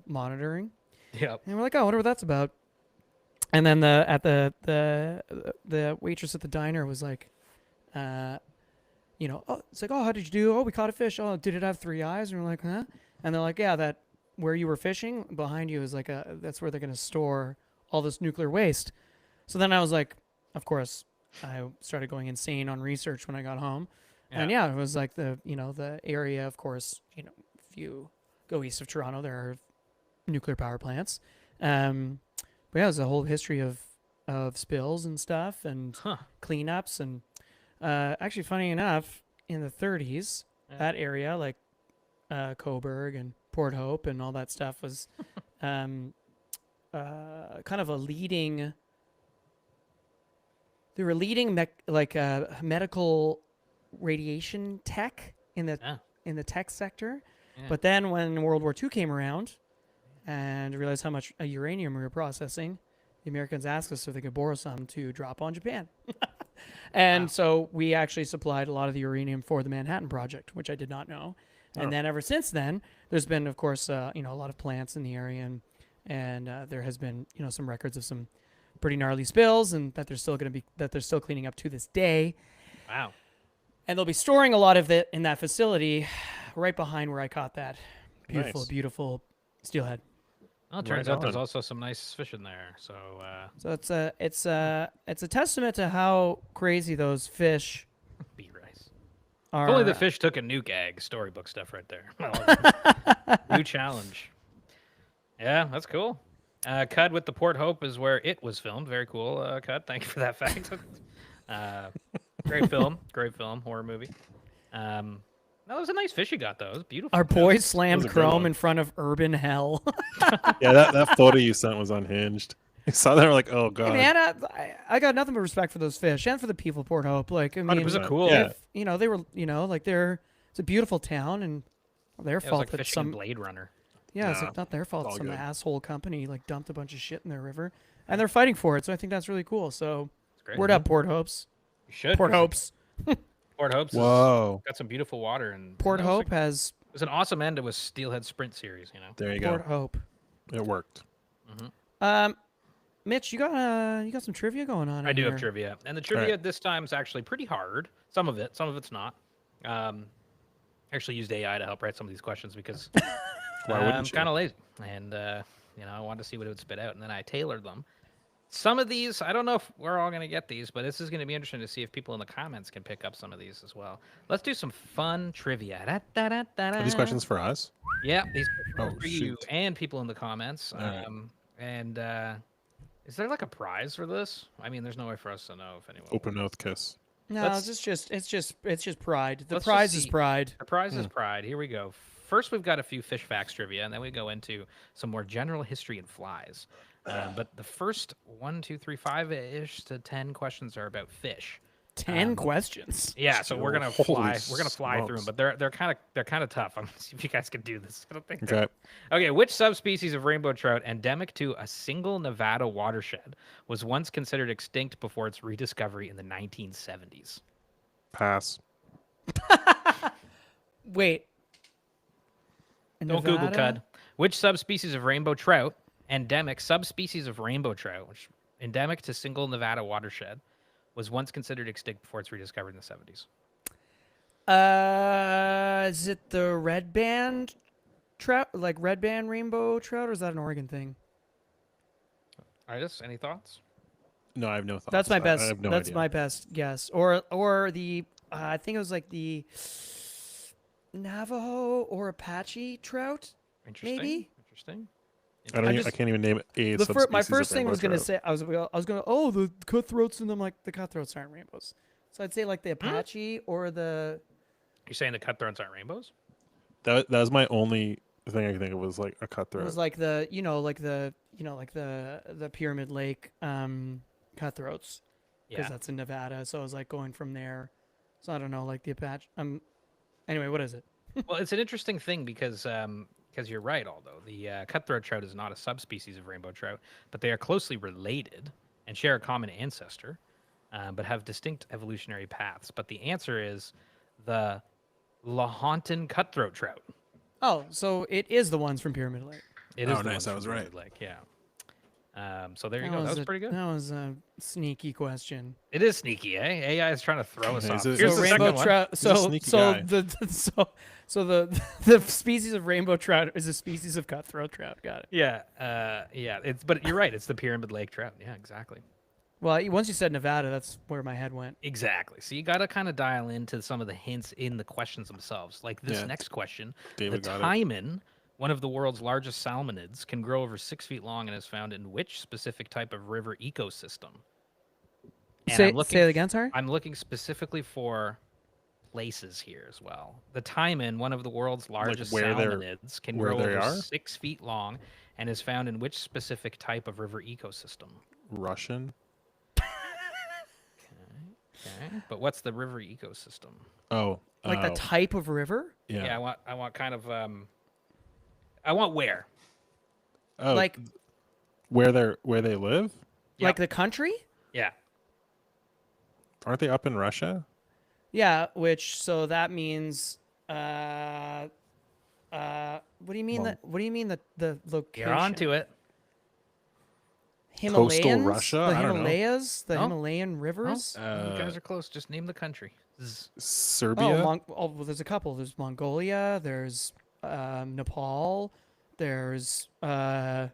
monitoring. Yep. And we're like, oh, I wonder what that's about. And then the waitress at the diner was like, oh, it's like, oh, how did you do? Oh, we caught a fish. Oh, did it have 3 eyes? And we're like, huh? And they're like, yeah, that where you were fishing behind you is like that's where they're gonna store all this nuclear waste. So then I was like, of course, I started going insane on research when I got home. And yeah, it was like the area, of course, if you go east of Toronto, there are nuclear power plants. But yeah, there's a whole history of spills and stuff and cleanups. And actually, funny enough, in the 30s, that area, like Coburg and Port Hope and all that stuff was kind of a leading... They were leading medical radiation tech in the tech sector. Yeah. But then when World War II came around and realized how much uranium we were processing, the Americans asked us if they could borrow some to drop on Japan. And so we actually supplied a lot of the uranium for the Manhattan Project, which I did not know. And then ever since then, there's been, of course, a lot of plants in the area, and there has been, some records of some pretty gnarly spills, and that they're still cleaning up to this day. Wow. And they'll be storing a lot of it in that facility right behind where I caught that beautiful, Nice. beautiful steelhead. Well, it turns out there's on. also some nice fish in there. So So it's a testament to how crazy those fish beet rice. are. If only the fish took a nuke egg. Storybook stuff right there. New challenge. Yeah, that's cool. Cud with the Port Hope is where it was filmed. Very cool, Cud. Thank you for that fact. Great film. Great film. Horror movie. That was a nice fish you got, though. It was beautiful. Our boys slammed a good Chrome one. in front of urban hell. Yeah, that photo you sent was unhinged. I saw that, like, oh god. Hey, man, I got nothing but respect for those fish and for the people of Port Hope. Like, I mean, 100%. cool. Yeah. they were, like it's a beautiful town, and their Yeah, it was fault like that fishing some in Blade Runner. Yeah, it's No, like not their fault. all Some good. asshole company like dumped a bunch of shit in their river, and they're fighting for it. So I think that's really cool. So It's great. word up, Port Hopes. You should. Port 'cause Hopes. Port Hope's Whoa. got some beautiful water. And Port it was Hope has It was an awesome end to a Steelhead Sprint series, There you Port go. Hope. It worked. Mitch, you got some trivia going on. I in do here. have trivia. And the trivia this time is actually pretty hard. Some of it's not. I actually used AI to help write some of these questions because Why I'm wouldn't you? kind of lazy. And, I wanted to see what it would spit out. And then I tailored them. Some of these, I don't know if we're all going to get these, but this is going to be interesting to see if people in the comments can pick up some of these as well. Let's do some fun trivia. Are these questions for us? Yeah, these are Oh, for you shoot. and people in the comments. right. And is there like a prize for this? I mean, there's no way for us to know if anyone. Open mouth kiss. No, Let's- it's just pride. The Let's just prize is see. pride. The prize is pride. Here we go. First, we've got a few fish facts trivia, and then we go into some more general history and flies. But the first 1, 2, 3, 5-ish to 10 questions are about fish. 10 questions. Yeah, so we're gonna Holy fly. We're gonna fly through them, smokes. but they're kind of tough. I'm gonna see if you guys can do this. I don't think. Okay. Okay, which subspecies of rainbow trout endemic to a single Nevada watershed was once considered extinct before its rediscovery in the 1970s? Pass. Wait. In Don't Google Nevada? Cud. Which subspecies of rainbow trout, subspecies of rainbow trout, which endemic to single Nevada watershed, was once considered extinct before it's rediscovered in the 70s? Is it the red band trout, like red band rainbow trout, or is that an Oregon thing? Artists, any thoughts? No, I have no thoughts. That's my I best. have no That's idea. my best guess. Or the I think it was like the Navajo or Apache trout. Interesting. Maybe? Interesting. I can't even name a My subspecies first of thing rainbow was gonna trout. say I was gonna the cutthroats, and I'm like the cutthroats aren't rainbows. So I'd say like the Apache or the You're saying the cutthroats aren't rainbows? That was my only thing I could think of was like a it cutthroat. was like the the Pyramid Lake cutthroats, because Yeah. that's in Nevada. So I was like going from there. So I don't know, like the Apache. Anyway, what is it? Well, it's an interesting thing because you're right, Aldo. The cutthroat trout is not a subspecies of rainbow trout, but they are closely related and share a common ancestor, but have distinct evolutionary paths. But the answer is the Lahontan cutthroat trout. Oh, so it is the ones from Pyramid Lake. It Oh, is the nice, ones that from was Pyramid right. Lake, yeah. So there you go. That was pretty good. That was a sneaky question. It is sneaky, eh? AI is trying to throw us Okay, off. so- Here's So the rainbow second one. trout. He's a sneaky guy. The species of rainbow trout is a species of cutthroat trout. Got it. Yeah, but you're right. It's the Pyramid Lake trout. Yeah, exactly. Well, once you said Nevada, that's where my head went. Exactly. So you got to kind of dial into some of the hints in the questions themselves. Like this Yeah. next question, David the got it. taimen, one of the world's largest salmonids, can grow over 6 feet long and is found in which specific type of river ecosystem? And Say I'm it again, sorry. I'm looking specifically for places here as well. The taimen, one of the world's largest where they're- salmonids, can where grow they over are? 6 feet long and is found in which specific type of river ecosystem? Russian. Okay. But what's the river ecosystem? Oh, Like the type of river, yeah. Yeah, I want kind of I want where? Oh, like where they live? like the country. Yeah. Aren't they up in Russia? Yeah, so that means what do you mean Well- what do you mean the location? You're on to it. Himalayans? Russia? The I don't know. Himalayas, the No. Himalayan rivers. You guys are close. Just name the country. Serbia. Well, there's a couple. There's Mongolia. There's Nepal. There's Yeah.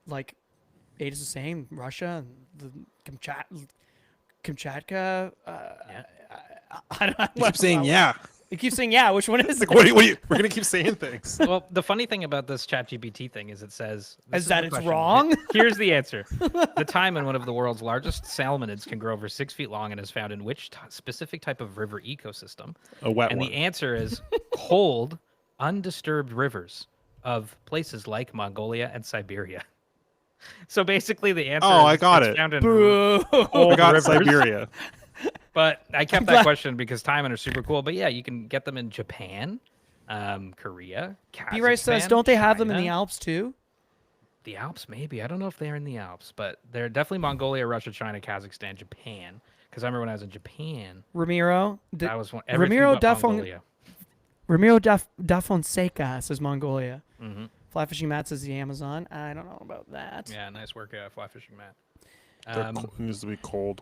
like Ada is saying Russia, and the Kamchatka. Yeah. I don't know. You keep saying yeah. You keep saying yeah. Which one is Like, it? what do you, we're gonna keep saying things. Well, the funny thing about this ChatGPT thing is it says this Is that the it's question. wrong? Here's the answer. The taimen, one of the world's largest salmonids, can grow over 6 feet long and is found in which specific type of river ecosystem? A wet And one. the answer is cold, undisturbed rivers of places like Mongolia and Siberia. So basically, the answer Oh, is I got it's it. found in Boo. cold I got rivers. Siberia. But I kept glad- that question because taimen are super cool. But yeah, you can get them in Japan, Korea, B Rice says, Kazakhstan, don't they have them in the China. Alps too? The Alps, maybe. I don't know if they're in the Alps, but they're definitely Mongolia, Russia, China, Kazakhstan, Japan. Because I remember when I was in Japan, Ramiro. that was one. Ramiro Everything but Defon- Mongolia. Ramiro da Fonseca says Mongolia. Mhm. Fly Fishing Matt says the Amazon. I don't know about that. Yeah, nice work, fly fishing, Matt. It needs to be cold.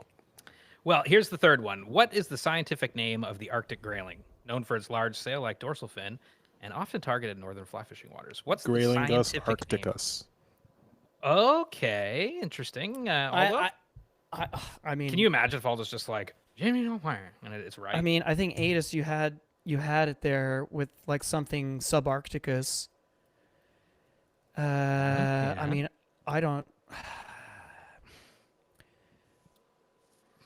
Well, here's the third one. What is the scientific name of the Arctic grayling, known for its large sail-like dorsal fin and often targeted in northern fly fishing waters? What's the Graylingus scientific name? arcticus. Okay, interesting. Aldo? I mean, Can you imagine if Aldo's just like, Jimmy, don't worry, and it's right? I mean, I think Adis, you had it there with like something subarcticus. I Yeah. mean, I don't.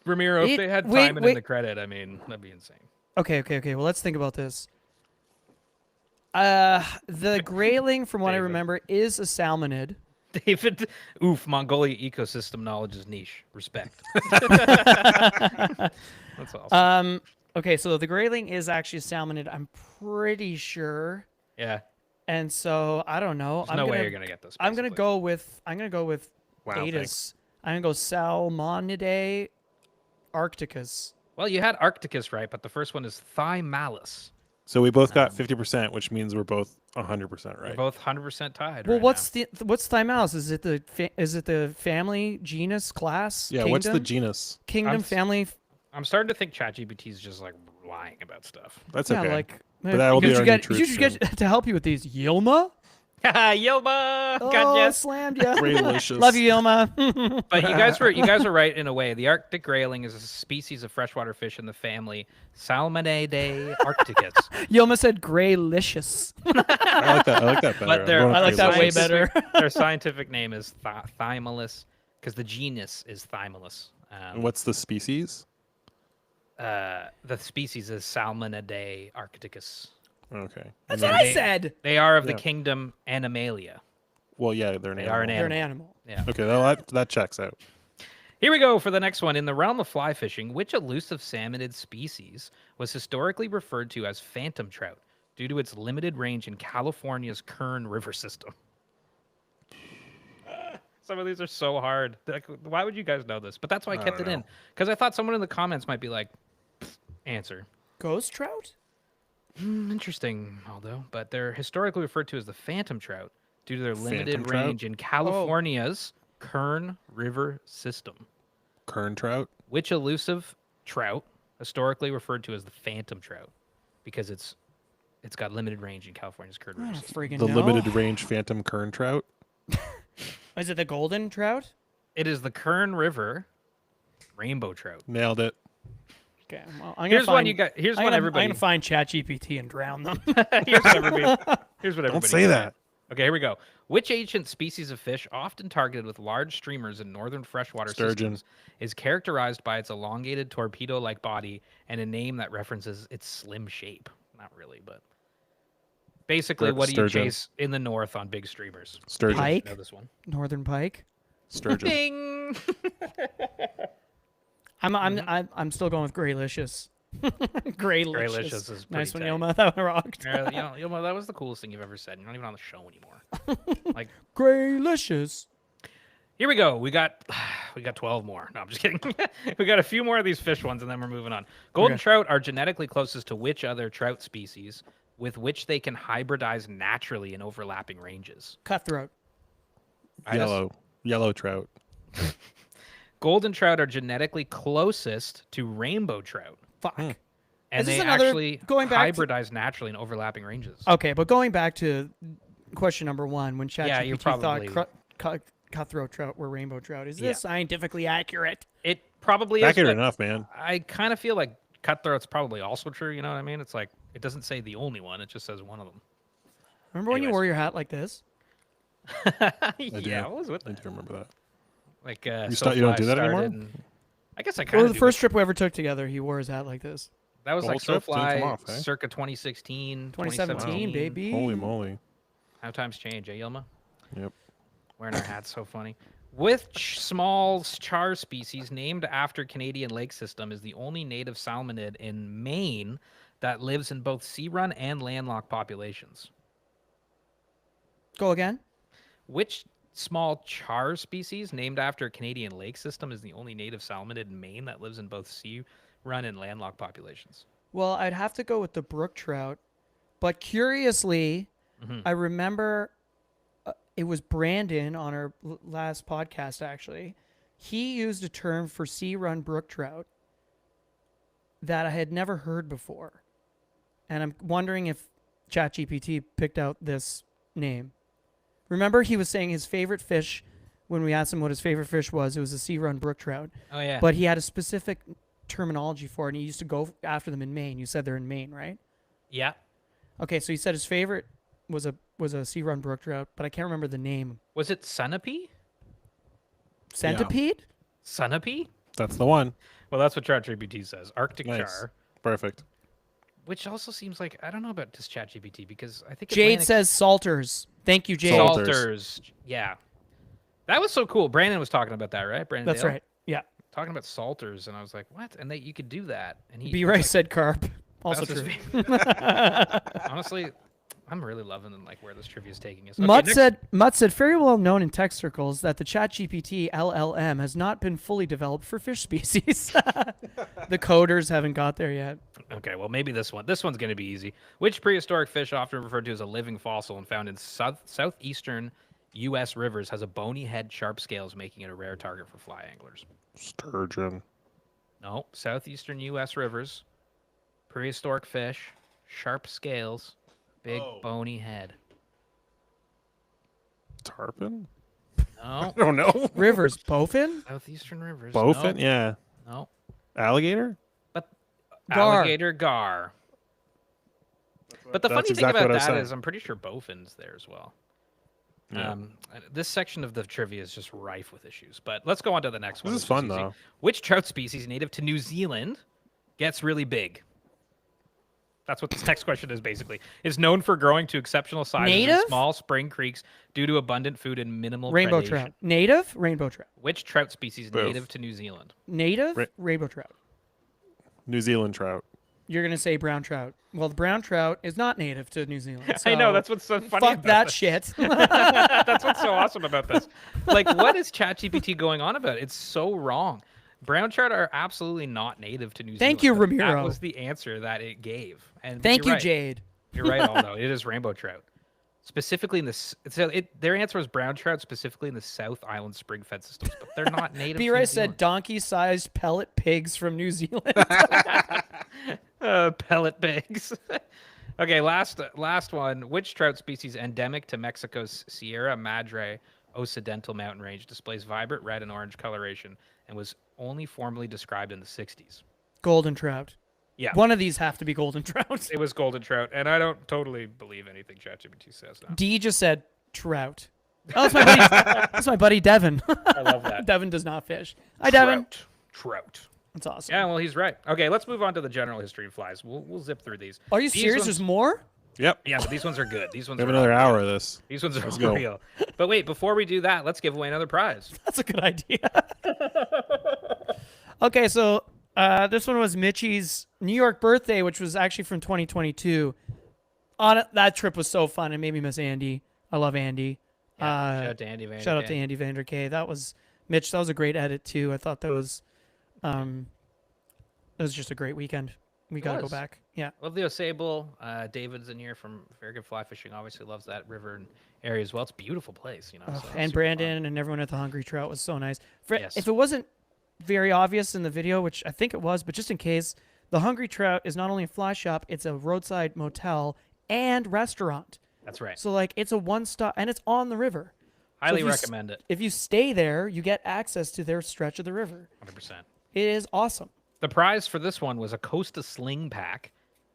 Ramiro, if It- they had wait, time in wait. the credit, I mean, that'd be insane. Okay. Well, let's think about this. The grayling, from what I David. remember, is a salmonid. David, oof, Mongolia ecosystem knowledge is niche. Respect. That's awesome. Okay, so the grayling is actually a salmonid. I'm pretty sure, Yeah. and so I don't know. There's no way you're gonna get this. I'm gonna basically. go with Wow, Adis. thanks. I'm gonna go Salmonidae arcticus. Well, you had Arcticus right, but the first one is Thymalis. So we both got 50%, which means we're both 100% We're right. both 100% tied. Well, right what's Thymalis? Is it the family, genus, class? Yeah, Kingdom? what's the genus? Kingdom, I'm family? I'm starting to think ChatGPT is just like lying about stuff. That's Yeah, okay. like. But that will be you our new get, truth you should get to help you with these. Yilma? Yilma, Oh, gotcha. slammed ya. Graylicious. Love you, Yilma. But you guys were right in a way. The Arctic grayling is a species of freshwater fish in the family Salmonidae arcticus. Yilma said graylicious. I like that. I like that better. But I'm they're- going with I like that way Graylicious. better. Their scientific name is Thymolus, because the genus is Thymolus. And what's the species? The species is Salmonidae arcticus. Okay. That's And what then- I said. They are of the Yeah. kingdom Animalia. Well, yeah, they're an They are an animal. They're an animal. Yeah. Okay, that checks out. Here we go for the next one. In the realm of fly fishing, which elusive salmonid species was historically referred to as phantom trout due to its limited range in California's Kern River system? Some of these are so hard. Like, why would you guys know this? But that's why I kept don't it in. know. Because I thought someone in the comments might be like, answer. Ghost trout? Interesting, Aldo. But they're historically referred to as the phantom trout due to their limited Phantom trout? range in California's Kern River system. Kern trout. Which elusive trout, historically referred to as the phantom trout, because it's got limited range in California's Kern I River don't system. freaking The know. limited range phantom kern trout. Is it the golden trout? It is the Kern River rainbow trout. Nailed it. Okay, well, I'm gonna Here's find, one you got. Here's I'm one gonna, everybody. I'm gonna find ChatGPT and drown them. Here's what everybody. Here's what everybody. Don't say that. Okay, here we go. Which ancient species of fish, often targeted with large streamers in northern freshwater Sturgeon. systems, is characterized by its elongated torpedo-like body and a name that references its slim shape? Not really, but basically, what do you Sturgeon. chase in the north on big streamers? Sturgeon. Pike? Know this one. Northern pike. Sturgeon. Ding. I'm still going with graylicious. Graylicious. Graylicious is Nice one, pretty tight. Yilma. That one rocked. Yilma, that was the coolest thing you've ever said. You're not even on the show anymore. Like, Graylicious. here we go. We got 12 more. No, I'm just kidding. We got a few more of these fish ones, and then we're moving on. Golden Okay. trout are genetically closest to which other trout species with which they can hybridize naturally in overlapping ranges? Cutthroat. Yellow trout. Golden trout are genetically closest to rainbow trout, Fuck. and Is this they another- actually going back to- hybridize naturally in overlapping ranges. Okay, but going back to question number one, when Yeah, you're ChatGPT probably- thought cutthroat trout were rainbow trout, is Yeah. this scientifically accurate? It probably is. Accurate but enough, man. I kind of feel like cutthroat's probably also true. You know what I mean? It's like it doesn't say the only one; it just says one of them. Remember when you Anyways. wore your hat like this? Yeah, what was with I that? do remember that. Like You don't do that anymore? I guess I kind Well, of. the first trip we ever took together, he wore his hat like this. that was the like whole trip? Didn't come SoFly off, eh? circa 2016, 2017, baby. Holy moly. How times change, eh, Yilma? Yep. Wearing our hats, so funny. Which small char species named after Canadian lake system is the only native salmonid in Maine that lives in both sea-run and landlocked populations? Go again? Which small char species named after a Canadian lake system is the only native salmonid in Maine that lives in both sea-run and landlocked populations? Well, I'd have to go with the brook trout, but curiously, I remember it was Brandon on our last podcast, actually. He used a term for sea-run brook trout that I had never heard before. And I'm wondering if ChatGPT picked out this name. Remember, he was saying his favorite fish, when we asked him what his favorite fish was, it was a sea-run brook trout. Oh, yeah. But he had a specific terminology for it, and he used to go after them in Maine. You said they're in Maine, right? Yeah. Okay, so he said his favorite was a sea-run brook trout, but I can't remember the name. Was it Sunapee? Centipede? Sunapee? That's the one. Well, that's what ChatGPT says. Arctic Nice. char. Perfect. Which also seems like, I don't know about this ChatGPT because I think Jade Atlantic says salters. Thank you, Jade. Salt. Salters. Yeah. That was so cool. Brandon was talking about that, right? Brandon That's Dale? right. Yeah. Talking about salters, and I was like, what? And you could do that. And he B. was Rice like, said carp. that Also was his true. favorite. Honestly, I'm really loving like where this trivia is taking us. Okay, Mutt next- said very well known in tech circles that the ChatGPT LLM has not been fully developed for fish species. The coders haven't got there yet. Okay, well, maybe this one. This one's going to be easy. Which prehistoric fish, often referred to as a living fossil and found in southeastern U.S. rivers, has a bony head, sharp scales, making it a rare target for fly anglers? Sturgeon. No, southeastern U.S. rivers, prehistoric fish, sharp scales, big bony head. Tarpon? No, I don't know. Rivers, bowfin, southeastern rivers. Bowfin? No, Yeah. no. Alligator? But gar. alligator gar. But the That's funny thing exactly about what I was that saying. is I'm pretty sure bowfin's there as well. Yeah. This section of the trivia is just rife with issues. But let's go on to the next one. This is which fun, easy. though. Which trout species native to New Zealand gets really big? That's what this next question is basically. Is known for growing to exceptional sizes in Native? small spring creeks due to abundant food and minimal rainbow predation. trout. Native, rainbow trout. Which trout species Both. native to New Zealand? Native, Ra- rainbow trout. New Zealand trout. You're gonna say brown trout. Well, the brown trout is not native to New Zealand. I know, so that's what's so funny fuck about that this. shit. That's what's so awesome about this. Like, what is ChatGPT going on about? It's so wrong. Brown trout are absolutely not native to New Zealand. Thank you, but That Ramiro. was the answer that it gave. And Thank you're you, right. Jade. You're right, Aldo. It is rainbow trout. Specifically in the their answer was brown trout, specifically in the South Island spring fed systems, but they're not native. B. to Ray New said Zealand. donkey-sized pellet pigs from New Zealand. Pellet pigs. Okay, last one. Which trout species endemic to Mexico's Sierra Madre Occidental mountain range displays vibrant red and orange coloration and was only formally described in the 60s? Golden trout. Yeah. One of these have to be golden trout. It was golden trout, and I don't totally believe anything ChatGPT says now. D just said trout. Oh, that's my buddy. That's my buddy Devin. I love that. Devin does not fish. Hi, Devin. Trout. That's awesome. Yeah, well, he's right. Okay, let's move on to the general history of flies. We'll zip through these. Are you These serious? ones- There's more? Yep. Yeah, but these ones are good. These ones We have are another all hour good. of this. These ones are Let's go. real. But wait, before we do that, let's give away another prize. That's a good idea. Okay, so this one was Mitchie's New York birthday, which was actually from 2022. That trip was so fun. It made me miss Andy. I love Andy. Yeah, shout out to Andy Van. Shout out to Andy Vanderkay. That was Mitch. That was a great edit too. I thought that was just a great weekend. We gotta go was. back. Yeah. Love the Osable. David's in here from Very Good Fly Fishing. Obviously loves that river and area as well. It's a beautiful place, you know. so And super Brandon fun. and everyone at the Hungry Trout was so nice. Yes. If it wasn't very obvious in the video, which I think it was, but just in case, the Hungry Trout is not only a fly shop, it's a roadside motel and restaurant. That's right. So like it's a one-stop, and it's on the river. Highly if you s- recommend it. If you stay there, you get access to their stretch of the river. 100%. It is awesome. The prize for this one was a Costa Sling pack.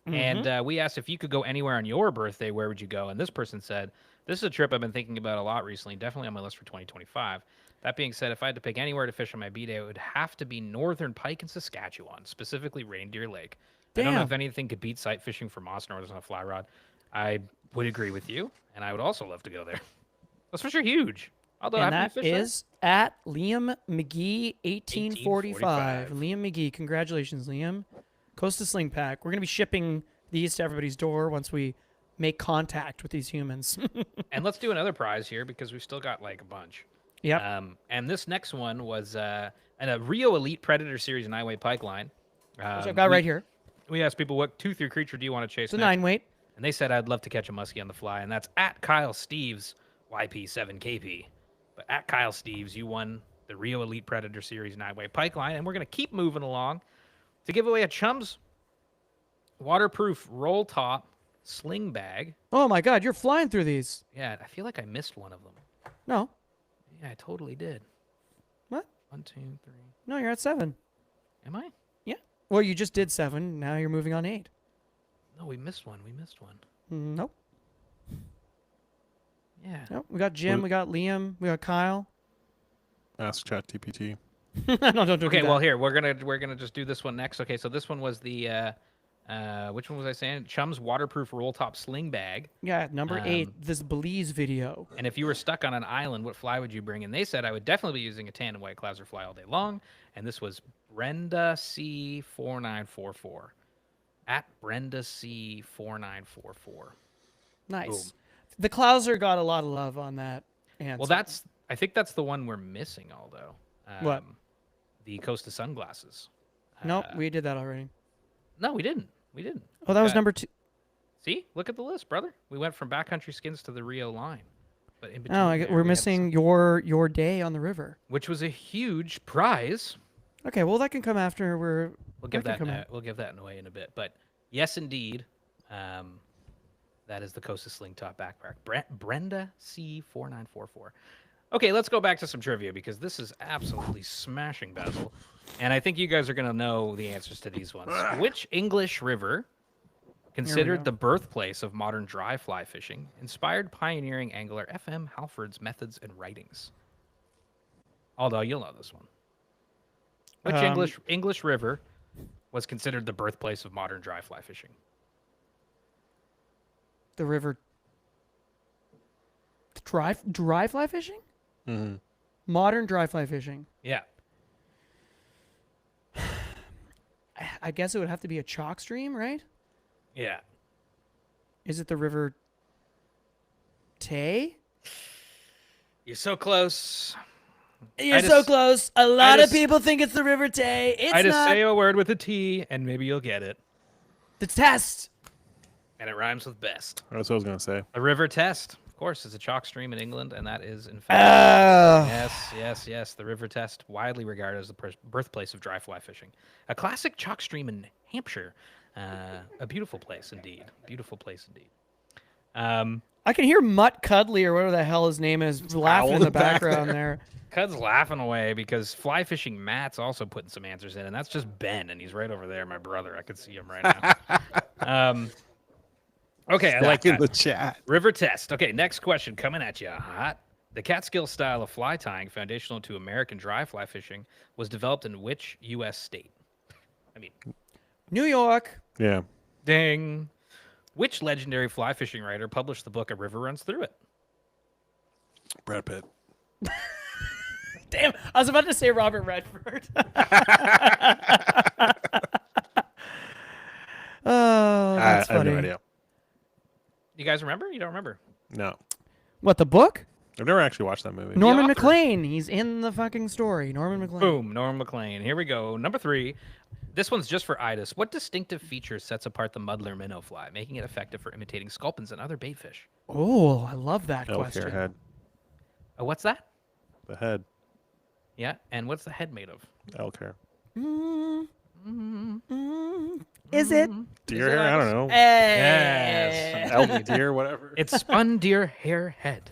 And we asked if you could go anywhere on your birthday, where would you go? And this person said, this is a trip I've been thinking about a lot recently, definitely on my list for 2025. That being said, if I had to pick anywhere to fish on my B-day, it would have to be northern Pike in Saskatchewan, specifically Reindeer Lake. I don't know Damn. if anything could beat sight fishing for Moss Northers on a fly rod. I would agree with you, and I would also love to go there. Those fish are huge. Although And have that you fished there? is at Liam McGee 1845. 1845. Liam McGee, congratulations, Liam. Costa Sling Pack. We're gonna be shipping these to everybody's door once we make contact with these humans. And let's do another prize here because we've still got like a bunch. Yep. And this next one was a Rio Elite Predator Series 9-weight pike line. Which I've got right here. We asked people, what tooth or creature do you want to chase It's a next? 9-weight. And they said, I'd love to catch a muskie on the fly. And that's at Kyle Steves, YP7KP. But at Kyle Steves, you won the Rio Elite Predator Series 9-weight pike line. And we're going to keep moving along to give away a Chum's waterproof roll top sling bag. Oh my God, you're flying through these. Yeah, I feel like I missed one of them. No. Yeah, I totally did. What? 1, 2, 3. No, you're at 7. Am I? Yeah. Well, you just did 7. Now you're moving on 8. No, we missed one. We missed one. Nope. Yeah. Nope. We got Jim. We got Liam. We got Kyle. Ask ChatGPT. No, don't do Okay, that. well here we're gonna just do this one next. Okay, so this one was the which one was I saying? Chum's waterproof roll top sling bag. Yeah, number 8. This Belize video. And if you were stuck on an island, what fly would you bring? And they said I would definitely be using a tandem white clouser fly all day long. And this was Brenda C4944. At Brenda C4944. Nice. Boom. The Clouser got a lot of love on that answer. Well, I think that's the one we're missing, Aldo. What? The Costa sunglasses. Nope, we did that already. No, we didn't. We didn't. Oh, that was Okay. number 2. See, look at the list, brother. We went from backcountry skins to the Rio line, but in between Oh, there, we're we had missing your day on the river. which was a huge prize. Okay, well that can come after We'll give that can that come we'll give that away in a bit. But yes, indeed, that is the Costa Sling Top backpack. Brenda C4944. Okay, let's go back to some trivia because this is absolutely smashing, Basil. And I think you guys are going to know the answers to these ones. Which English river, considered go. the birthplace of modern dry fly fishing, inspired pioneering angler F.M. Halford's methods and writings? Although you'll know this one. Which English river was considered the birthplace of modern dry fly fishing? The river dry fly fishing? Mm-hmm. Modern dry fly fishing. Yeah. I guess it would have to be a chalk stream, right? Yeah. Is it the river Tay? You're so close. You're I so just- close. A lot just- of people think it's the river Tay. It's I just not. say a word with a T, and maybe you'll get it. The test. And it rhymes with best. That's what I was gonna say. The River Test, of course, is a chalk stream in England, and that is, in fact, yes. The River Test, widely regarded as the birthplace of dry fly fishing. A classic chalk stream in Hampshire. A beautiful place indeed. Beautiful place indeed. I can hear Mutt Cuddly or whatever the hell his name is laughing in the background there. Cud's laughing away because fly fishing Matt's also putting some answers in, and that's just Ben, and he's right over there, my brother. I could see him right now. Okay, I like in that. the chat. River Test. Okay, next question coming at you hot. The Catskill style of fly tying, foundational to American dry fly fishing, was developed in which U.S. state? I mean, New York. Yeah. ding. Which legendary fly fishing writer published the book A River Runs Through It? Brad Pitt. Damn, I was about to say Robert Redford. Oh, that's I have funny. no idea. You guys remember? You don't remember? No. What, the book? I've never actually watched that movie. Norman author. McLean. He's in the fucking story. Norman McLean. Boom, Norm McLean. Here we go. Number 3. This one's just for Idis. What distinctive feature sets apart the muddler minnow fly, making it effective for imitating sculpins and other bait fish? Oh, I love that Elk question. hair head. What's that? The head. Yeah, and what's the head made of? Elk hair. Is it? Deer hair? I don't know. Yes. Elk, deer, whatever. It's spun deer hair head.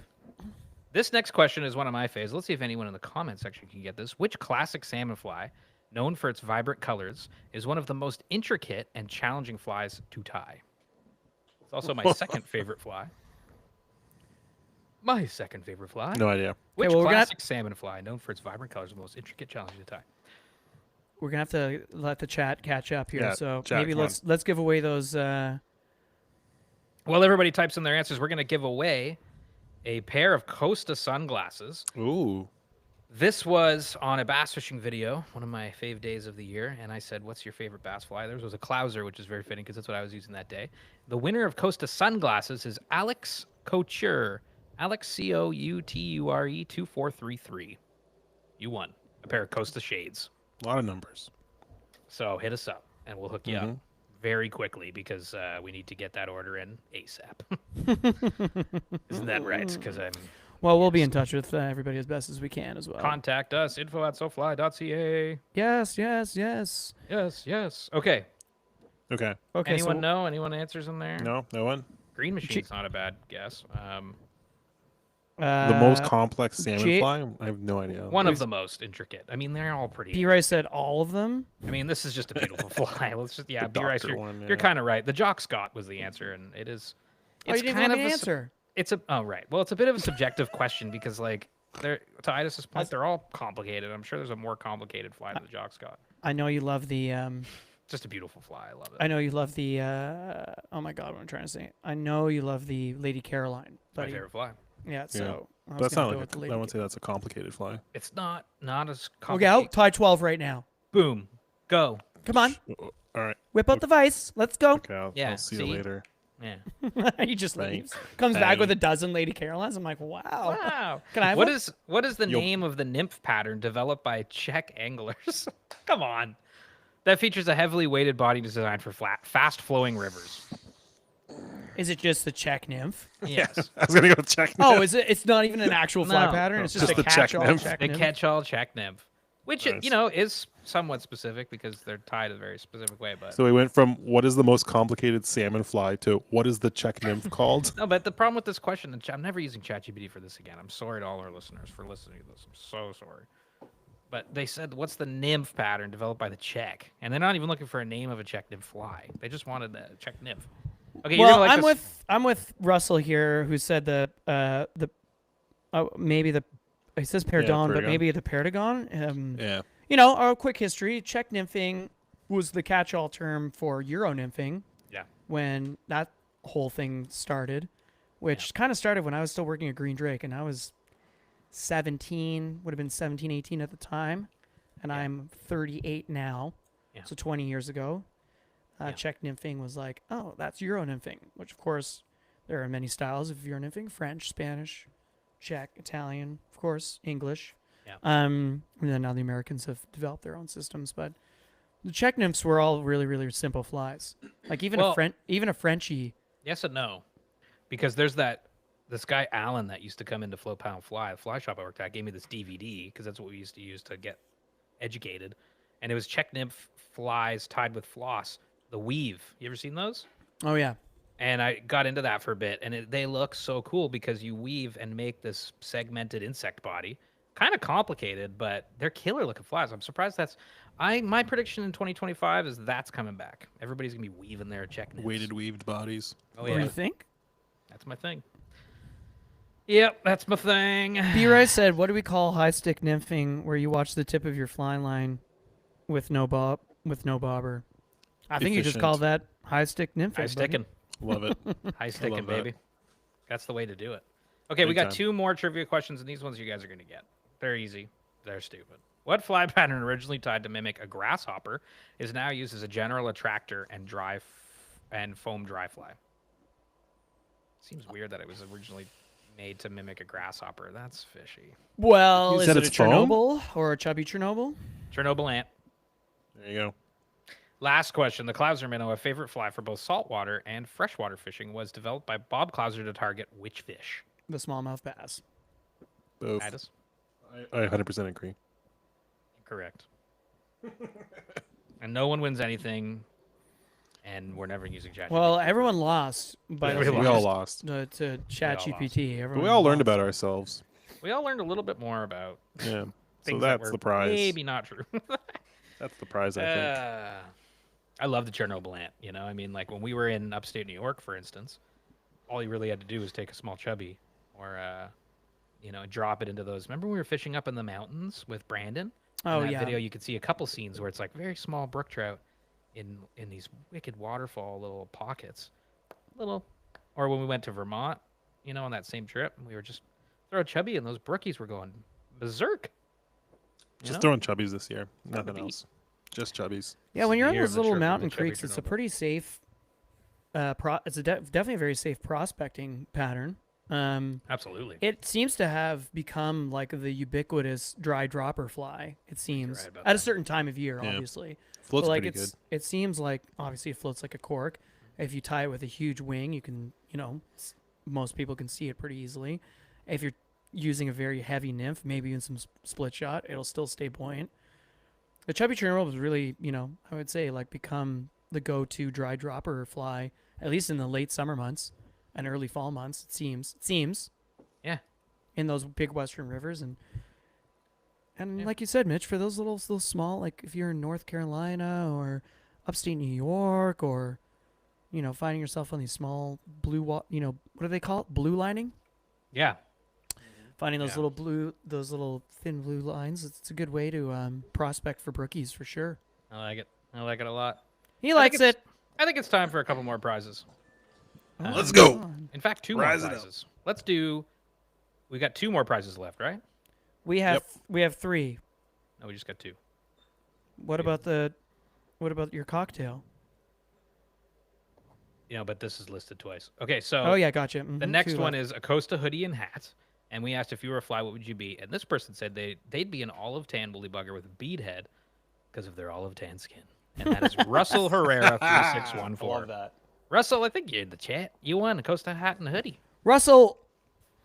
This next question is one of my faves. Let's see if anyone in the comment section can get this. Which classic salmon fly, known for its vibrant colors, is one of the most intricate and challenging flies to tie? It's also my second favorite fly. My second favorite fly. No idea. Which well, we're gonna- classic salmon fly, known for its vibrant colors, is the most intricate, challenging to tie? We're gonna have to let the chat catch up here. Yeah, so chat, maybe come let's give away those. While everybody types in their answers, we're going to give away a pair of Costa sunglasses. Ooh. This was on a bass fishing video, one of my fave days of the year, and I said, what's your favorite bass fly? Theirs was a Clouser, which is very fitting because that's what I was using that day. The winner of Costa sunglasses is Alex Couture. Alex, C-O-U-T-U-R-E 2433. You won a pair of Costa shades. A lot of numbers. So hit us up, and we'll hook you up very quickly because we need to get that order in ASAP. Isn't that right? Because I'm... Well, we'll be in touch with everybody as best as we can as well. Contact us, info@sofly.ca. Yes. Yes. Okay. Okay. Okay. Anyone so know? Anyone answers in there? No? No one? Green Machine's not a bad guess. The most complex salmon J- fly? I have no idea. One of the most intricate. I mean, they're all pretty. B-Rice said all of them. I mean, this is just a beautiful fly. Let's just, yeah, The B Rice. doctor one, You're yeah. kind of right. The Jock Scott was the answer, and it is. Oh, you didn't kind have of an a answer. It's a right. Well, it's a bit of a subjective question because, like, they're to Idis's point, they're all complicated. I'm sure there's a more complicated fly than the Jock Scott. I know you love the. Just a beautiful fly. I love it. I know you love the. Oh my God, what I'm trying to say. I know you love the Lady Caroline. My Buddy. favorite fly. Yeah. So. I was That's gonna not go like with the I Lady wouldn't say that's a complicated fly. It's not as Okay, complicated. out. Tie 12 right now. Boom. Go. Come on. All right. Whip out the vice. Let's go. Okay, I'll Yeah, see see? you later. Yeah. He just Thanks. leaves. Comes back Bye. with a dozen Lady Carolines. I'm like, wow. Wow. Can I have What one? is the You'll- name of the nymph pattern developed by Czech anglers? Come on. That features a heavily weighted body designed for fast flowing rivers. Is it just the Czech nymph? Yes. I was gonna go check. Oh, is it? It's not even an actual fly No. pattern. It's just, Just a the Czech catch-all nymph. Czech The nymph. catch-all Czech nymph. which Nice. is somewhat specific because they're tied a very specific way. But So we went from what is the most complicated salmon fly to what is the Czech nymph called? no, but the problem with this question, and I'm never using ChatGPT for this again. I'm sorry to all our listeners for listening to this. I'm so sorry. But they said, what's the nymph pattern developed by the Czech? And they're not even looking for a name of a Czech nymph fly. They just wanted the Czech nymph. Okay, you're Well, gonna like I'm this. I'm with Russell here, who said maybe the it says Perdon, but Perdigon. maybe the Perdigon. Yeah. You know, a quick history: Czech nymphing was the catch-all term for Euro nymphing Yeah. when that whole thing started, which kind of started when I was still working at Green Drake, and I was 17, would have been 17, 18 at the time, and Yeah. I'm 38 now, Yeah. so 20 years ago. Yeah. Czech nymphing was like, oh, that's Euro nymphing, which of course there are many styles of Euro nymphing: French, Spanish, Czech, Italian, of course, English. Yeah. And then now the Americans have developed their own systems, but the Czech nymphs were all really, really simple flies. Like even Well- a Frenchie. Yes and no, because there's this guy Alan that used to come into Flow Pound Fly, the fly shop I worked at, gave me this DVD because that's what we used to use to get educated, and it was Czech nymph flies tied with floss, the weave. You ever seen those? Oh yeah. And I got into that for a bit, and they look so cool because you weave and make this segmented insect body. Kind of complicated, but they're killer looking flies. I'm surprised my prediction in 2025 is that's coming back. Everybody's gonna be weaving their Czech nymphs. Weighted weaved bodies. Oh What do yeah, you think? that's my thing. Yep, that's my thing. B-Rice said, what do we call high stick nymphing where you watch the tip of your fly line with no bobber? I think you just Efficient. call that high stick nymphing. High buddy. sticking. Love it. High sticking, love that. baby. That's the way to do it. Okay, we Big got time. 2 more trivia questions, and these ones you guys are going to get. They're easy. They're stupid. What fly pattern originally tied to mimic a grasshopper is now used as a general attractor and foam dry fly? Seems weird that it was originally made to mimic a grasshopper. That's fishy. Well, You is said it a it's foam? Chernobyl or a chubby Chernobyl? Chernobyl ant. There you go. Last question. The Clouser minnow, a favorite fly for both saltwater and freshwater fishing, was developed by Bob Clouser to target which fish? The smallmouth bass. Both. Titus? I 100% agree. Correct. And no one wins anything, and we're never using ChatGPT. Well, everyone lost by Yeah, We all lost. to ChatGPT. But we all learned about ourselves. we all learned a little bit more about Yeah. So things that that's were the prize. maybe not true. That's the prize, I think. I love the Chernobyl ant. You know, I mean, like when we were in upstate New York, for instance, all you really had to do was take a small chubby, or drop it into those. Remember we were fishing up in the mountains with Brandon? Oh in that yeah. video, you could see a couple scenes where it's like very small brook trout in these wicked waterfall little pockets, or when we went to Vermont, on that same trip, we were just throw a chubby and those brookies were going berserk. Just throwing chubbies this year. Nothing beat. else. Just chubbies. Yeah, when you're on Year of those the little trip of the mountain chubby creeks, it's a Chernobyl. pretty safe. It's definitely a very safe prospecting pattern. Absolutely. It seems to have become like the ubiquitous dry dropper fly. It seems right about at a that. certain time of year, Yeah. obviously. Floats But, like pretty good. it seems like obviously it floats like a cork. If you tie it with a huge wing, you can most people can see it pretty easily. If you're using a very heavy nymph, maybe even some split shot, it'll still stay buoyant. The chubby Chernobyl was really, I would say like become the go-to dry dropper fly, at least in the late summer months and early fall months. It seems. Yeah. In those big western rivers and Yeah. like you said, Mitch, for those little small, like if you're in North Carolina or upstate New York, or finding yourself on these small blue, what do they call it? Blue lining. Yeah. Finding those Yeah. little thin blue lines. It's a good way to prospect for brookies for sure. I like it. I like it a lot. He I likes think it. I think it's time for a couple more prizes. Let's go. on. In fact, 2 Rise it more up. prizes. We got 2 more prizes left, right? We have 3. No, we just got 2. What about your cocktail? But this is listed twice. Okay, so Oh yeah, gotcha. the next one is a Costa hoodie and hat. And we asked if you were a fly, what would you be? And this person said they'd be an olive tan woolly bugger with a bead head because of their olive tan skin. And that is Russell Herrera 3614. that. Russell, I think you're in the chat. You won a Costa hat and a hoodie. Russell.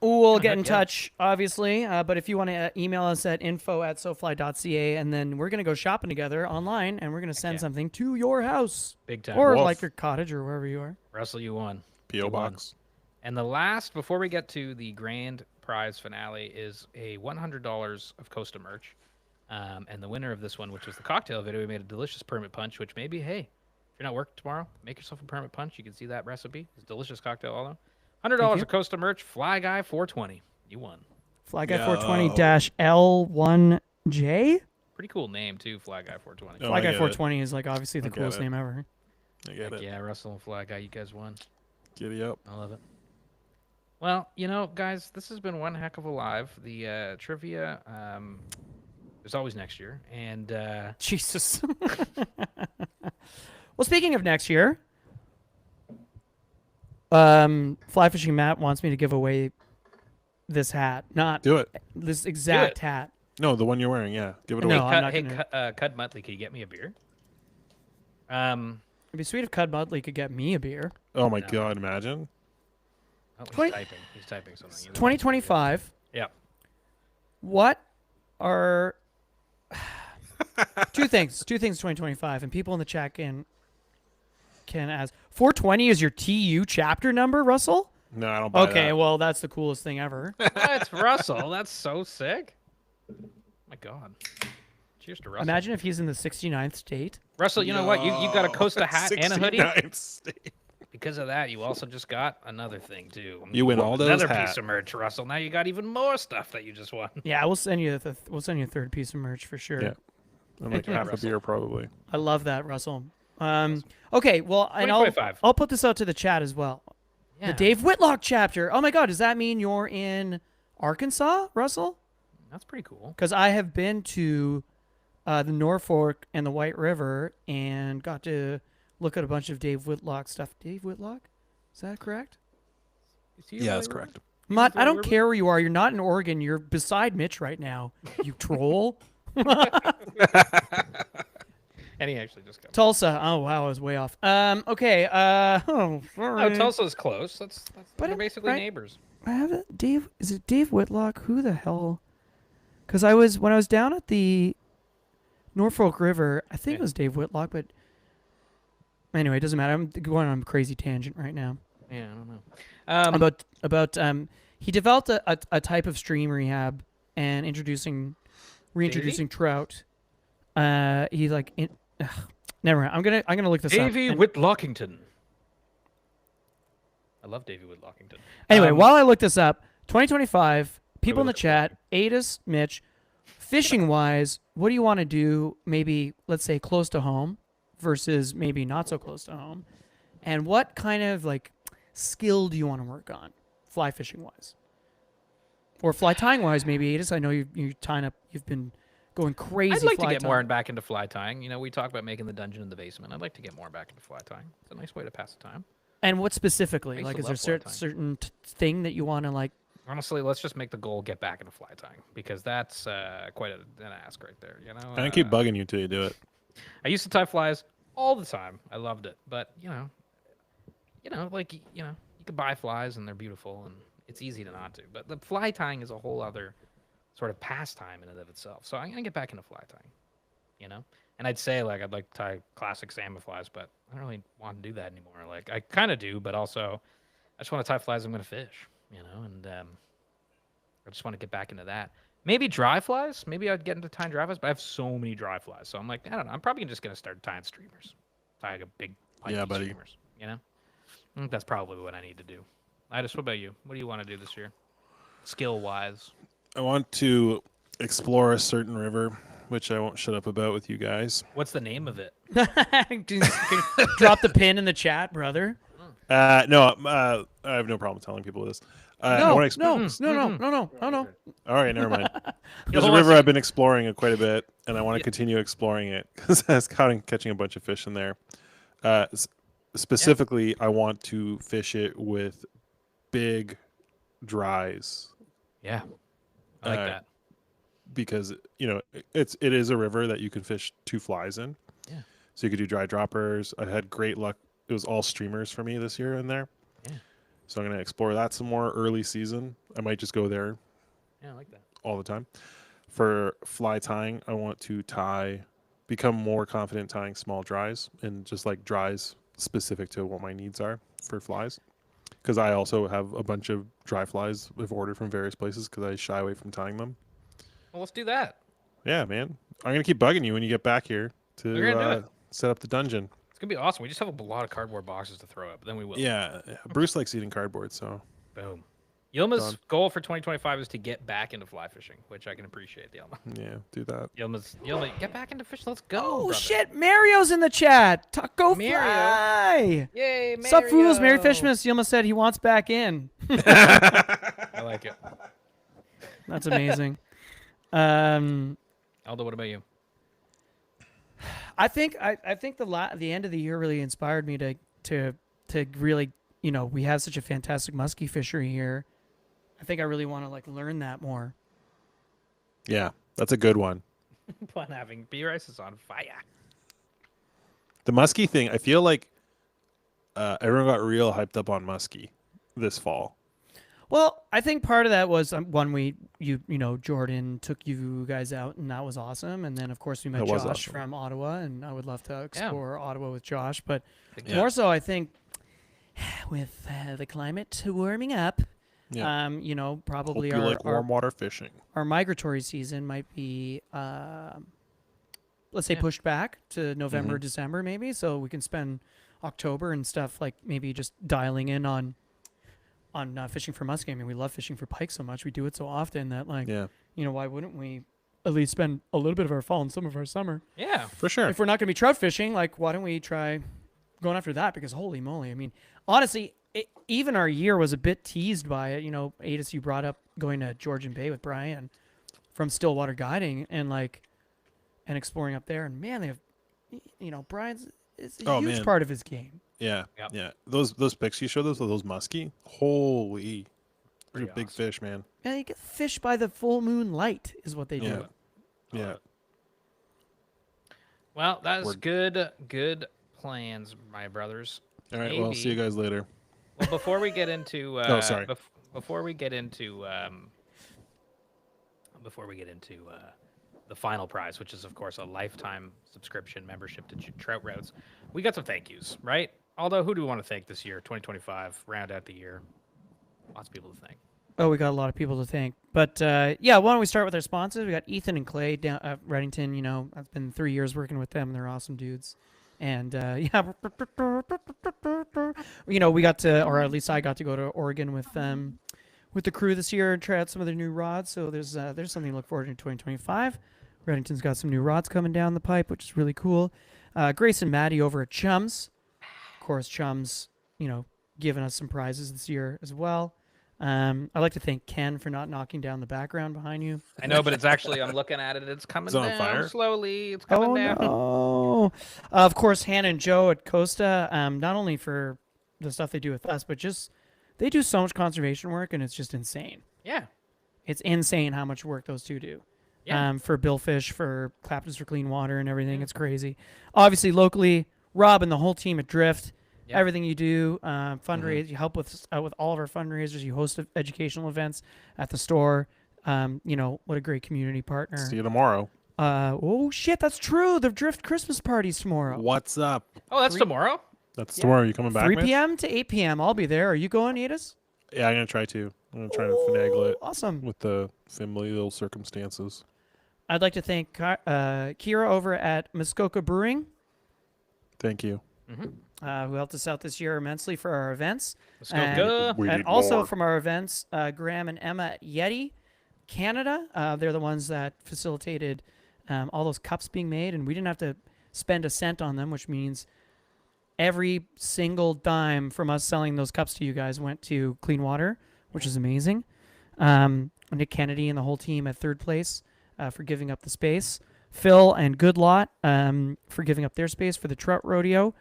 We'll Oh, get heck in yeah. touch, obviously. But if you want to email us at info@sofly.ca, and then we're going to go shopping together online, and we're going to send yeah. something to your house Big time. or Woof. like your cottage or wherever you are. Russell, you won. PO You won. box. And the last, before we get to the grand prize finale, is a $100 of Costa merch. And the winner of this one, which was the cocktail video, we made a delicious permit punch, which maybe, hey, if you're not working tomorrow, make yourself a permit punch. You can see that recipe. It's a delicious cocktail, all in. $100 of Costa merch, Fly Guy 420. You won. Fly Guy Yo. 420-L1J. Pretty cool name, too, Fly Guy 420. Oh, Fly I Guy get it. 420 is like obviously the I get coolest it. name ever. I get Heck it. yeah, Russell and Fly Guy, you guys won. Giddy up. I love it. Well, guys, this has been one heck of a live. The trivia, there's always next year. And Jesus. Well, speaking of next year, Fly Fishing Matt wants me to give away this hat, not Do it. this exact hat. No, the one you're wearing. Yeah, give it No, away. I'm not gonna- Cud Muttley, could you get me a beer? It'd be sweet if Cud Mudley could get me a beer. Oh my No. God! Imagine. Oh, he's 20 typing. He's typing something. 2025. Yeah. What are two things? 2025, and people in the chat can ask. 420 is your TU chapter number, Russell? No, I don't buy Okay, that. well that's the coolest thing ever. What, Russell? That's so sick. My God. Cheers to Russell. Imagine if he's in the 69th state. Russell, you know what? You got a Costa hat and a hoodie. 69th state. Because of that, you also just got another thing too. You win all those another hats. piece of merch, Russell. Now you got even more stuff that you just won. Yeah, we'll send you we'll send you a third piece of merch for sure. Yeah. I'm like you, half a Russell. beer probably. I love that, Russell. Okay, well, and 2025. I'll put this out to the chat as well. Yeah. The Dave Whitlock chapter. Oh my God, does that mean you're in Arkansas, Russell? That's pretty cool. Because I have been to the Norfolk and the White River and got to look at a bunch of Dave Whitlock stuff. Dave Whitlock? Is that correct? Yeah, that's correct. Mutt, I don't River? care where you are. You're not in Oregon. You're beside Mitch right now, you troll. And he actually just got. Tulsa. Oh, wow, I was way off. Okay. Oh, No, sorry. Tulsa's close. That's But they're it- basically right. neighbors. I have it. Dave, is it Dave Whitlock? Who the hell? Because when I was down at the Norfolk River, I think Yeah. it was Dave Whitlock, but anyway, it doesn't matter. I'm going on a crazy tangent right now. Yeah, I don't know. About he developed a type of stream rehab and reintroducing trout. He's like never mind. I'm gonna look this up. Davy And- Whitlockington. I love Davy Whitlockington. Anyway, Um, while I look this up, 2025, people in the look it chat, Adis, Mitch, fishing wise, what do you want to do? Maybe let's say close to home versus maybe not so close to home, and what kind of like skill do you want to work on, fly fishing wise, or fly tying wise? Maybe Adis, I know you tying up. You've been going crazy. I'd like to fly get more tying. back into fly tying. We talk about making the dungeon in the basement. I'd like to get more back into fly tying. It's a nice way to pass the time. And what specifically? I used Like, to is there love fly tying. certain thing that you want to like? Honestly, let's just make the goal get back into fly tying because that's quite an ask right there. I keep bugging you till you do it. I used to tie flies all the time. I loved it, but you could buy flies and they're beautiful and it's easy to not do. But the fly tying is a whole other sort of pastime in and of itself. So I'm gonna get back into fly tying, And I'd say like I'd like to tie classic salmon flies, but I don't really want to do that anymore. Like I kind of do, but also I just want to tie flies I'm gonna fish, and I just want to get back into that. Maybe dry flies. Maybe I'd get into tying dry flies, but I have so many dry flies. So I'm like, I don't know. I'm probably just gonna start tying streamers, tying a big Yeah, buddy. streamers. I think that's probably what I need to do. What about you? What do you want to do this year, skill wise? I want to explore a certain river, which I won't shut up about with you guys. What's the name of it? Drop the pin in the chat, brother. No, I have no problem telling people this. I No, wanna no. All right, never mind. There's a hold on a river I've been exploring quite a bit, and I want to continue exploring it because I was catching a bunch of fish in there. Specifically, I want to fish it with big dries Yeah, I like Uh, that. because it is a river that you can fish 2 flies in. Yeah. So you could do dry droppers. I had great luck. It was all streamers for me this year in there. Yeah. So I'm gonna explore that some more early season. I might just go there Yeah, I like that. all the time. For fly tying, I want to become more confident tying small dries and just like dries specific to what my needs are for flies. Because I also have a bunch of dry flies I've ordered from various places because I shy away from tying them. Well, let's do that. Yeah, man. I'm gonna keep bugging you when you get back here We're gonna do to it. set up the dungeon. It's gonna be awesome. We just have a lot of cardboard boxes to throw up. Then we will. Yeah, Bruce likes eating cardboard, so Boom. Yilma's Done. goal for 2025 is to get back into fly fishing, which I can appreciate, Yilma. yeah, do that. Yilma, get back into fishing. Let's go. Oh brother. shit, Mario's in the chat. Go Mario. fly. Yay, Mario. Sup, fools? Merry Fishmas. Yilma said he wants back in. I like it. That's amazing. Aldo, what about you? I think the end of the year really inspired me to really, we have such a fantastic muskie fishery here. I think I really want to like learn that more. Yeah, that's a good one. Fun having beer ice is on fire. The muskie thing, I feel like everyone got real hyped up on muskie this fall. Well, I think part of that was one Jordan took you guys out and that was awesome, and then of course we met That was Josh awesome. from Ottawa, and I would love to explore Ottawa with Josh, but Yeah. more so I think with the climate warming up, Yeah. probably Hope you like warm water fishing. our migratory season might be let's say Yeah. pushed back to November, Mhm. December maybe, so we can spend October and stuff like maybe just dialing in on fishing for muskie. I mean, we love fishing for pike so much. We do it so often that like, Yeah, why wouldn't we at least spend a little bit of our fall and some of our summer? Yeah. for sure. If we're not going to be trout fishing, like why don't we try going after that? Because holy moly, I mean, honestly, even our year was a bit teased by it. Adis, you brought up going to Georgian Bay with Brian from Stillwater Guiding and exploring up there. And man, they have, Brian's is a huge man. part of his game. Yeah, Yep. yeah. Those pics you showed us of those muskie, holy, those Pretty are big awesome. fish, man. Yeah, you get fish by the full moon light is what they Yeah. do. Yeah. Well, that's Word. good plans, my brothers. All right. Well, see you Maybe- guys later. Well, before we get into sorry. before we get into the final prize, which is of course a lifetime subscription membership to Trout Routes, we got some thank yous, right? Although, who do we want to thank this year, 2025, round out the year? Lots of people to thank. Oh, we got a lot of people to thank. But yeah, why don't we start with our sponsors? We got Ethan and Clay down at Reddington. I've been 3 years working with them. They're awesome dudes. And yeah, we got to, or at least I got to go to Oregon with the crew this year and try out some of their new rods. So there's something to look forward to in 2025. Reddington's got some new rods coming down the pipe, which is really cool. Grace and Maddie over at Chums. Of course, Chums, giving us some prizes this year as well. I'd like to thank Ken for not knocking down the background behind you. I know, but it's actually, I'm looking at it. It's coming Is it on down fire? slowly. It's coming down. No. Of course, Hannah and Joe at Costa, not only for the stuff they do with us, but just they do so much conservation work, and it's just insane. Yeah. It's insane how much work those two do. Yeah. For Billfish, for Clapton's for Clean Water and everything. It's crazy. Obviously, locally, Rob and the whole team at Drift, Yeah. everything you do, fundraise, you help with all of our fundraisers. You host educational events at the store. What a great community partner. See you tomorrow. Oh shit, that's true. The Drift Christmas party's tomorrow. What's up? Oh, that's tomorrow? That's tomorrow. You coming back? 3 Mitch? p.m. to 8 p.m. I'll be there. Are you going, Edis? Yeah, I'm gonna try to. I'm gonna try to finagle it Awesome. with the familial circumstances. I'd like to thank Kira over at Muskoka Brewing, Thank you. Mm-hmm. who helped us out this year immensely for our events. Let's go. And- Go. We and need also more. from our events, Graham and Emma at Yeti Canada. They're the ones that facilitated all those cups being made, and we didn't have to spend a cent on them, which means every single dime from us selling those cups to you guys went to Clean Water, which is amazing. Nick Kennedy and the whole team at third place for giving up the space. Phil and Goodlot for giving up their space for the Trout Rodeo.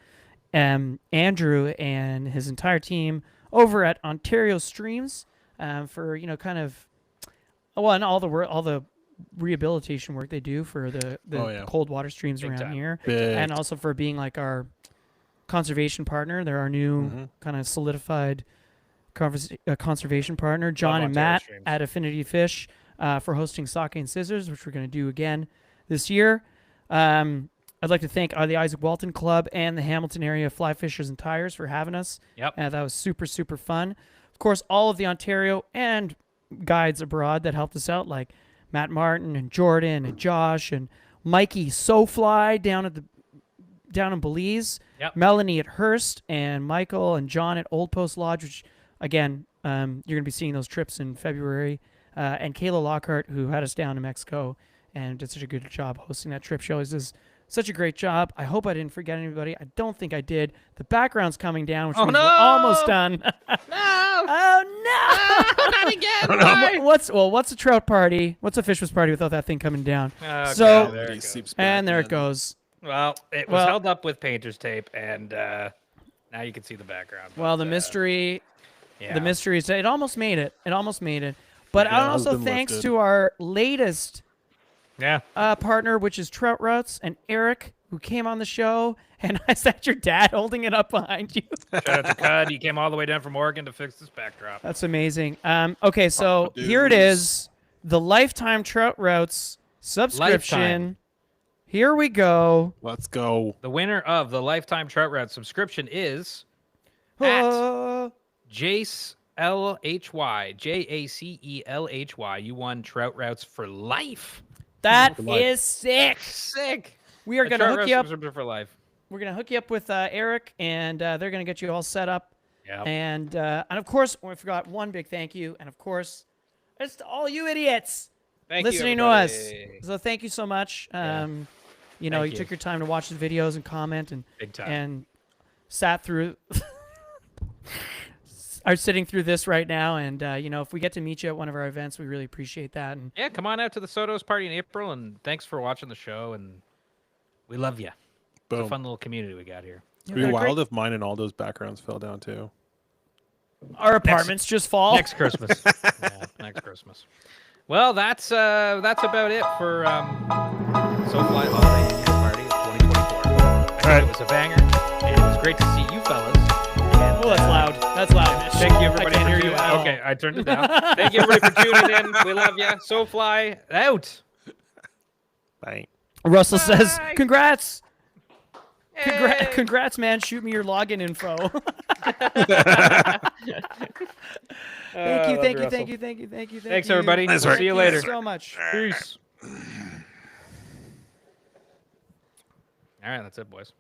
Andrew and his entire team over at Ontario Streams for kind of and all the rehabilitation work they do for the Oh, yeah. cold water streams Big around time. here, Big. and also for being like our conservation partner. They're our new Mhm. kind of solidified conservation partner, John and Ontario Matt streams. at Affinity Fish for hosting Sake and Scissors, which we're going to do again this year. I'd like to thank the Isaac Walton Club and the Hamilton Area Fly Fishers and Tires for having us. Yep. That was super, super fun. Of course, all of the Ontario and guides abroad that helped us out, like Matt Martin and Jordan and Josh and Mikey SoFly down in Belize. Yep. Melanie at Hearst and Michael and John at Old Post Lodge, which, again, you're going to be seeing those trips in February. And Kayla Lockhart, who had us down in Mexico and did such a good job hosting that trip. She always does such a great job. I hope I didn't forget anybody. I don't think I did. The background's coming down, which means we're almost done. No! Oh, no! Not again! Why? What's a trout party? What's a Fishmas party without that thing coming down? Okay, So- there it He goes. seeps back And there it in. goes. Well, it was held up with painter's tape, and now you can see the background. Well, but, the mystery... yeah. The mystery is it almost made it. But Yeah, also husband thanks lifted. to our latest Yeah. partner, which is Trout Routes, and Eric, who came on the show. And I said your dad holding it up behind you. Shout out to Cud. He came all the way down from Oregon to fix this backdrop. That's amazing. Okay, so here it is. The Lifetime Trout Routes subscription. Lifetime. Here we go. Let's go. The winner of the Lifetime Trout Route subscription is at Jace LHY. JACELHY. You won Trout Routes for life. That For life. is sick. Sick. We are A going to Trout hook Routes you up. subscription for life. We're going to hook you up with Eric, and they're going to get you all set up. Yeah. And of course, we forgot one big thank you. And of course, it's to all you idiots Thank you, listening to us. everybody. So thank you so much. Yeah. You know, Thank you you. took your time to watch the videos and comment and Big time. and sat through are sitting through this right now. And you know, if we get to meet you at one of our events, we really appreciate that. And Yeah, come on out to the Sotos party in April, and thanks for watching the show, and we love you. It's a Boom. fun little community we got here. It'd be wild if mine and all those backgrounds fell down too. our apartments just fall. Next Christmas. Yeah, next Christmas. Well, that's about it for SoFly Holiday Annual Party of 2024. I think it was a banger, and it was great to see you fellas. And, Oh, that's loud. That's loud. Thank you, everybody. I can't for hear you tuning- at all. Okay, I turned it down. Thank you, everybody, for tuning in. We love you. SoFly out. Bye. Russell says, Bye. "Congrats, Hey. congrats, man! Shoot me your login info." Thank you. Thanks, everybody. Nice We'll work. see you Thank later. so much. Peace. All right, that's it, boys.